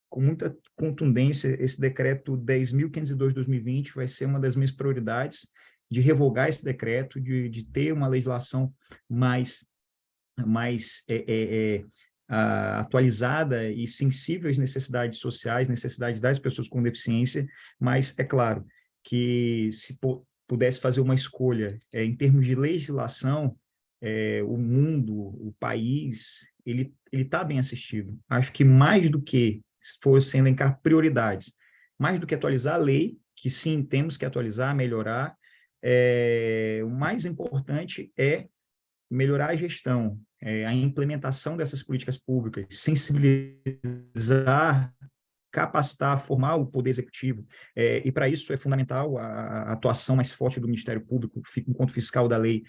D: com muita contundência, esse decreto 10.502/2020 vai ser uma das minhas prioridades, de revogar esse decreto, de ter uma legislação mais atualizada e sensível às necessidades sociais, necessidades das pessoas com deficiência, mas é claro que se pudesse fazer uma escolha em termos de legislação, o mundo, o país, ele está bem assistido. Acho que mais do que fosse elencar prioridades, mais do que atualizar a lei, que sim, temos que atualizar, melhorar, o mais importante é melhorar a gestão, a implementação dessas políticas públicas, sensibilizar, capacitar, formar o poder executivo, e para isso é fundamental a atuação mais forte do Ministério Público, enquanto fiscal da lei.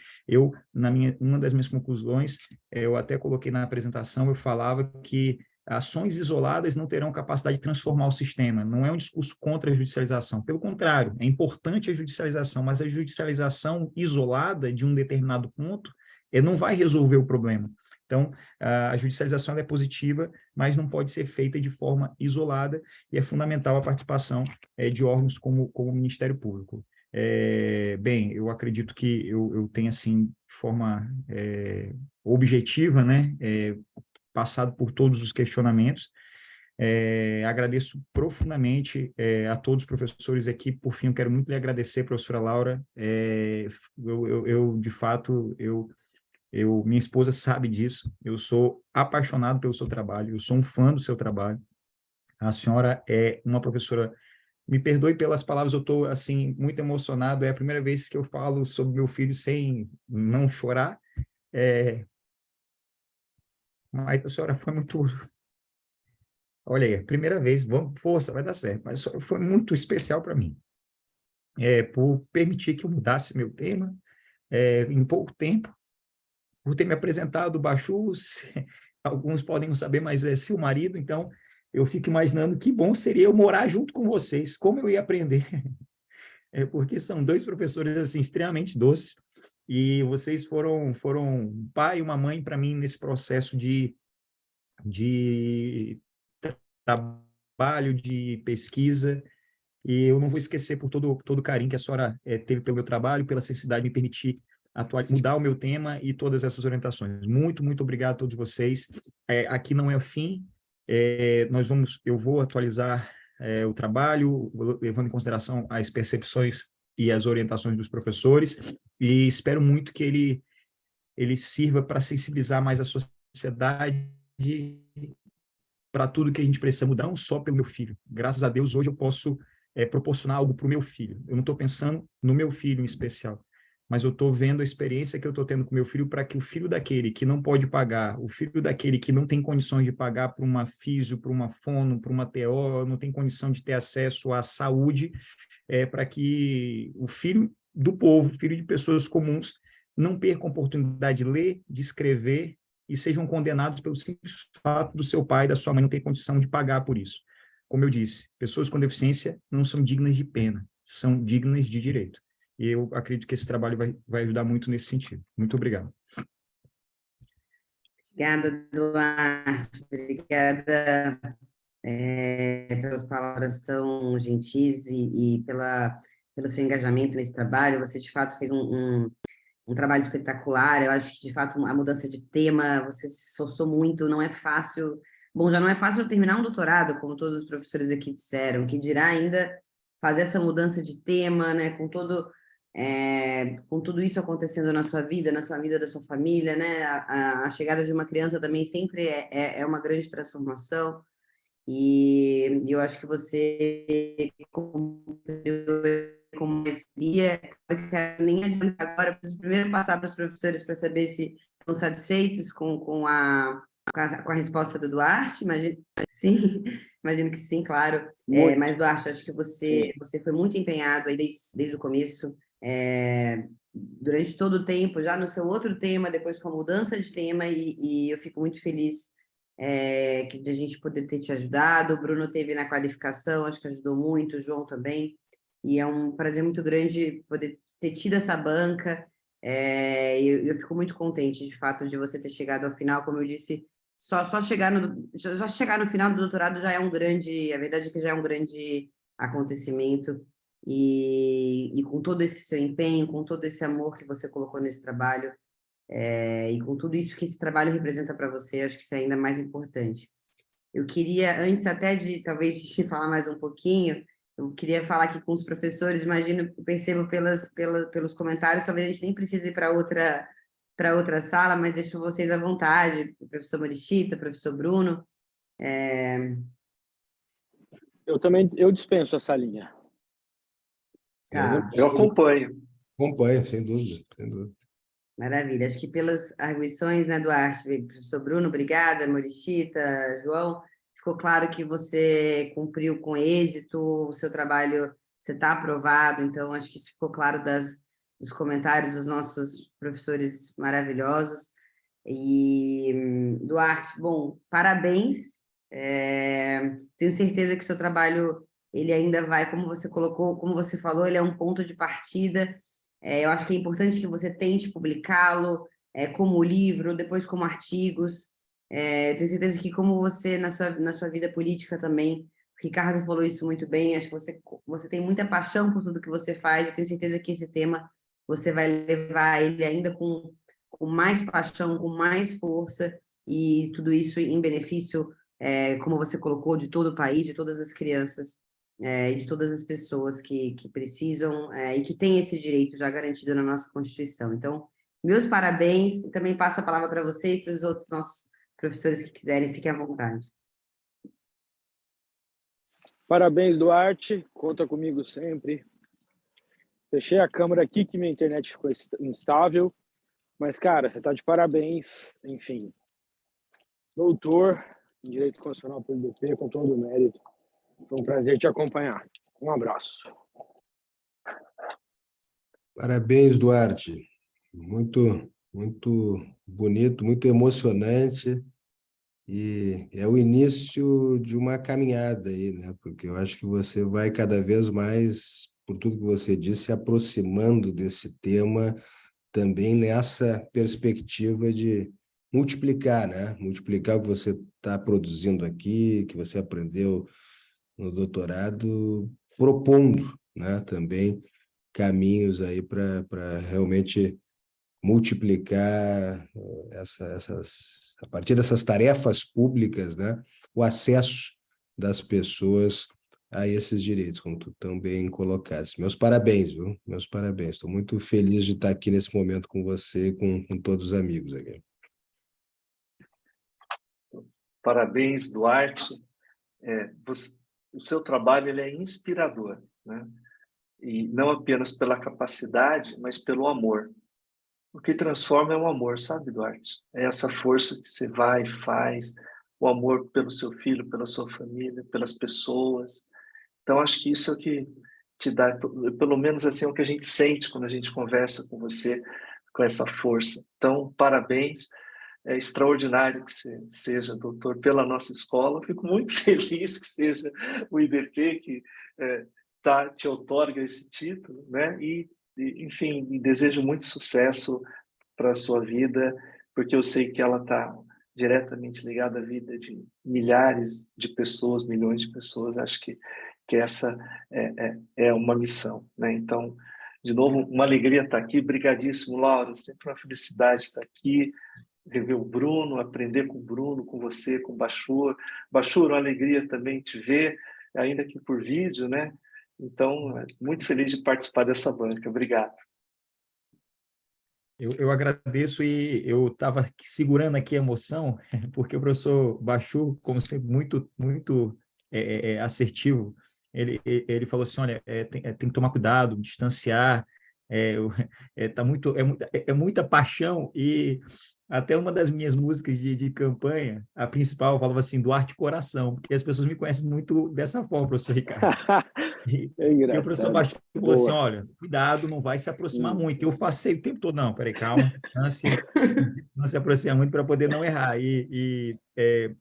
D: Uma das minhas conclusões, eu até coloquei na apresentação, eu falava que ações isoladas não terão capacidade de transformar o sistema. Não é um discurso contra a judicialização. Pelo contrário, é importante a judicialização, mas a judicialização isolada de um determinado ponto não vai resolver o problema. Então, a judicialização é positiva, mas não pode ser feita de forma isolada, e é fundamental a participação de órgãos como o Ministério Público. Bem, eu acredito que eu tenho, assim, de forma objetiva, né, passado por todos os questionamentos. Agradeço profundamente a todos os professores aqui. Por fim, eu quero muito lhe agradecer, professora Laura. De fato, minha esposa sabe disso, eu sou apaixonado pelo seu trabalho, eu sou um fã do seu trabalho. A senhora é uma professora, me perdoe pelas palavras, eu estou, assim, muito emocionado, é a primeira vez que eu falo sobre meu filho sem não chorar, mas a senhora foi muito... Olha aí, primeira vez, vamos, força, vai dar certo, mas a senhora foi muito especial para mim, por permitir que eu mudasse meu tema em pouco tempo, por ter me apresentado o Bachu, alguns podem não saber, mas é seu marido, então eu fico imaginando que bom seria eu morar junto com vocês, como eu ia aprender, porque são dois professores assim, extremamente doces, e vocês foram um pai e uma mãe para mim nesse processo de trabalho, de pesquisa, e eu não vou esquecer por todo o carinho que a senhora teve pelo meu trabalho, pela sensibilidade de me permitir mudar o meu tema e todas essas orientações. Muito, muito obrigado a todos vocês. Aqui não é o fim, eu vou atualizar o trabalho, levando em consideração as percepções e as orientações dos professores, e espero muito que ele sirva para sensibilizar mais a sociedade para tudo que a gente precisa mudar, não só pelo meu filho. Graças a Deus, hoje eu posso proporcionar algo para o meu filho. Eu não estou pensando no meu filho em especial, mas eu estou vendo a experiência que eu estou tendo com meu filho para que o filho daquele que não pode pagar, o filho daquele que não tem condições de pagar para uma físio, para uma fono, para uma TO, não tem condição de ter acesso à saúde, para que o filho do povo, filho de pessoas comuns, não perca a oportunidade de ler, de escrever e sejam condenados pelo simples fato do seu pai e da sua mãe não ter condição de pagar por isso. Como eu disse, pessoas com deficiência não são dignas de pena, são dignas de direito. E eu acredito que esse trabalho vai ajudar muito nesse sentido. Muito obrigado.
A: Obrigada, Duarte. Obrigada pelas palavras tão gentis e pelo seu engajamento nesse trabalho. Você, de fato, fez um trabalho espetacular. Eu acho que, de fato, a mudança de tema, você se esforçou muito, não é fácil. Bom, já não é fácil terminar um doutorado, como todos os professores aqui disseram, que dirá ainda fazer essa mudança de tema, né, com tudo isso acontecendo na sua vida da sua família, né, a chegada de uma criança também sempre é uma grande transformação, e eu acho que você cumpriu com maestria. Eu quero nem adiantar agora, preciso primeiro passar para os professores para saber se estão satisfeitos com a resposta do Duarte. Sim, imagino que sim, claro. Mas, Duarte, acho que você foi muito empenhado aí desde o começo, durante todo o tempo, já no seu outro tema, depois com a mudança de tema, e eu fico muito feliz de a gente poder ter te ajudado. O Bruno teve na qualificação, acho que ajudou muito, o João também, e é um prazer muito grande poder ter tido essa banca. Eu fico muito contente, de fato, de você ter chegado ao final. Como eu disse, só chegar no final do doutorado já é a verdade é que já é um grande acontecimento, e com todo esse seu empenho, com todo esse amor que você colocou nesse trabalho, e com tudo isso que esse trabalho representa para você, acho que isso é ainda mais importante. Eu queria, antes até de talvez te falar mais um pouquinho, eu queria falar aqui com os professores. Percebo pelos comentários, talvez a gente nem precise ir para outra sala, mas deixo vocês à vontade, o professor Morishita, o professor Bruno.
F: Eu dispenso essa linha.
A: Tá.
C: Eu acompanho.
B: Acompanho, sem dúvida, sem dúvida.
A: Maravilha. Acho que pelas arguições, né, Duarte, professor Bruno, obrigada, Morishita, João, ficou claro que você cumpriu com êxito, o seu trabalho, você está aprovado, então acho que isso ficou claro dos comentários dos nossos professores maravilhosos. E, Duarte, bom, parabéns, tenho certeza que o seu trabalho, ele ainda vai, como você colocou, como você falou, ele é um ponto de partida. Eu acho que é importante que você tente publicá-lo como livro, depois como artigos. Tenho certeza que, como você, na sua vida política também, o Ricardo falou isso muito bem, acho que você tem muita paixão por tudo que você faz, e tenho certeza que esse tema você vai levar ele ainda com mais paixão, com mais força, e tudo isso em benefício, como você colocou, de todo o país, de todas as crianças, e de todas as pessoas que precisam, e que têm esse direito já garantido na nossa Constituição. Então, meus parabéns, e também passo a palavra para você e para os outros nossos professores que quiserem, fiquem à vontade.
F: Parabéns, Duarte, conta comigo sempre. Fechei a câmera aqui que minha internet ficou instável, mas, cara, você está de parabéns, enfim. Doutor em Direito Constitucional pelo DP, com todo o mérito. Foi um prazer te acompanhar. Um abraço.
B: Parabéns, Duarte. Muito, muito bonito, muito emocionante. E é o início de uma caminhada aí, né? Porque eu acho que você vai cada vez mais, por tudo que você disse, se aproximando desse tema, também nessa perspectiva de multiplicar, né? Multiplicar o que você está produzindo aqui, que você aprendeu no doutorado, propondo, né? Também caminhos aí para realmente multiplicar a partir dessas tarefas públicas, né, o acesso das pessoas a esses direitos, como tu também colocaste. Meus parabéns, viu? Meus parabéns. Estou muito feliz de estar aqui nesse momento com você e com todos os amigos aqui.
C: Parabéns, Duarte. O seu trabalho ele é inspirador, né? e não apenas pela capacidade, mas pelo amor. O que transforma é o amor, sabe, Duarte? É essa força que você vai e faz, o amor pelo seu filho, pela sua família, pelas pessoas. Então, acho que isso é o que te dá, pelo menos assim, é o que a gente sente quando a gente conversa com você, com essa força. Então, parabéns. É extraordinário que você seja doutor pela nossa escola. Fico muito feliz que seja o IDP que te outorga esse título, né? Enfim, desejo muito sucesso para a sua vida, porque eu sei que ela está diretamente ligada à vida de milhares de pessoas, milhões de pessoas. Acho que essa é uma missão, né? Então, de novo, uma alegria estar aqui. Brigadíssimo, Laura. Sempre uma felicidade estar aqui, rever o Bruno, aprender com o Bruno, com você, com o Bachur. Bachur, uma alegria também te ver, ainda que por vídeo, né? Então, muito feliz de participar dessa banca. Obrigado.
D: Eu agradeço e eu estava segurando aqui a emoção, porque o professor Bachur, como sempre, muito assertivo, ele falou assim, olha, tem que tomar cuidado, distanciar, é muita paixão, e até uma das minhas músicas de campanha, a principal, falava assim, Duarte Coração, porque as pessoas me conhecem muito dessa forma, professor Ricardo.
F: É
D: E o professor
F: engraçado.
D: Baixo falou assim,
F: Boa.
D: olha, cuidado, não vai se aproximar muito. Eu passei o tempo todo, não, peraí, calma, não se aproxima muito para poder não errar.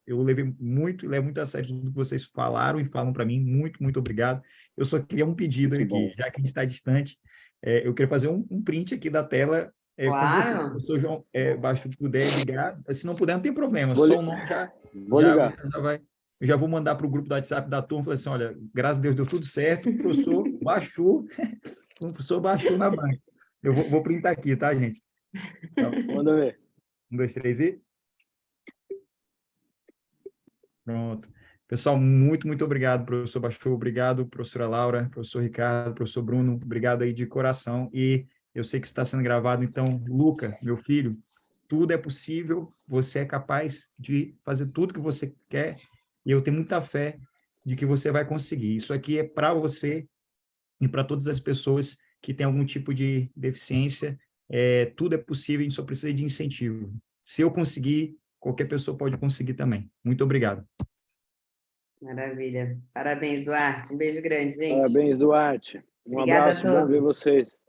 D: Eu levo muito a sério tudo que vocês falaram e falam para mim, muito obrigado. Eu só queria um pedido
F: Que
D: aqui,
F: bom.
D: já que a gente está distante, eu queria fazer um print aqui da tela com você, se o
A: Claro.
D: professor João Baixo puder ligar, se não puder, não tem problema,
F: Vou,
D: só
F: li...
D: o nome
F: Vou ligar.
D: já vai. Eu já vou mandar para o grupo do WhatsApp da turma, falar assim, olha, graças a Deus deu tudo certo, o professor baixou, o professor baixou na banca. Eu vou printar aqui, tá, gente? Então,
F: Manda ver.
D: 1, 2, 3 e... Pronto. Pessoal, muito obrigado, professor Baixou, obrigado, professora Laura, professor Ricardo, professor Bruno, obrigado aí de coração. E eu sei que está sendo gravado, então, Luca, meu filho, tudo é possível, você é capaz de fazer tudo que você quer, e eu tenho muita fé de que você vai conseguir. Isso aqui é para você e para todas as pessoas que têm algum tipo de deficiência, tudo é possível, a gente só precisa de incentivo. Se eu conseguir, qualquer pessoa pode conseguir também. Muito obrigado.
A: Maravilha. Parabéns, Duarte. Um beijo grande, gente.
F: Parabéns, Duarte. Um
A: Obrigada a
F: abraço, bom ver
A: todos.
F: vocês.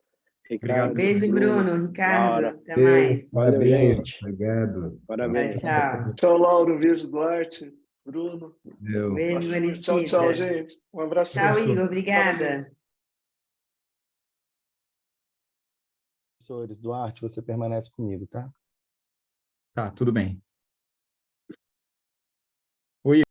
D: Obrigado,
F: Ricardo,
A: Beijo,
F: Bruno,
A: Bruno, Ricardo.
F: Laura.
A: Até mais.
F: Valeu,
B: Parabéns,
F: gente.
B: obrigado.
A: Tchau,
F: Parabéns.
A: tchau.
C: Tchau, Laura. Um beijo, Duarte, Bruno,
B: Meu.
A: Beijo,
C: Bachur. Tchau,
A: Maricita.
C: gente. Um abração.
A: Tchau, Igor.
C: Parabéns.
A: Obrigada.
G: Professores, Duarte, você permanece comigo, tá?
D: Tá, tudo bem.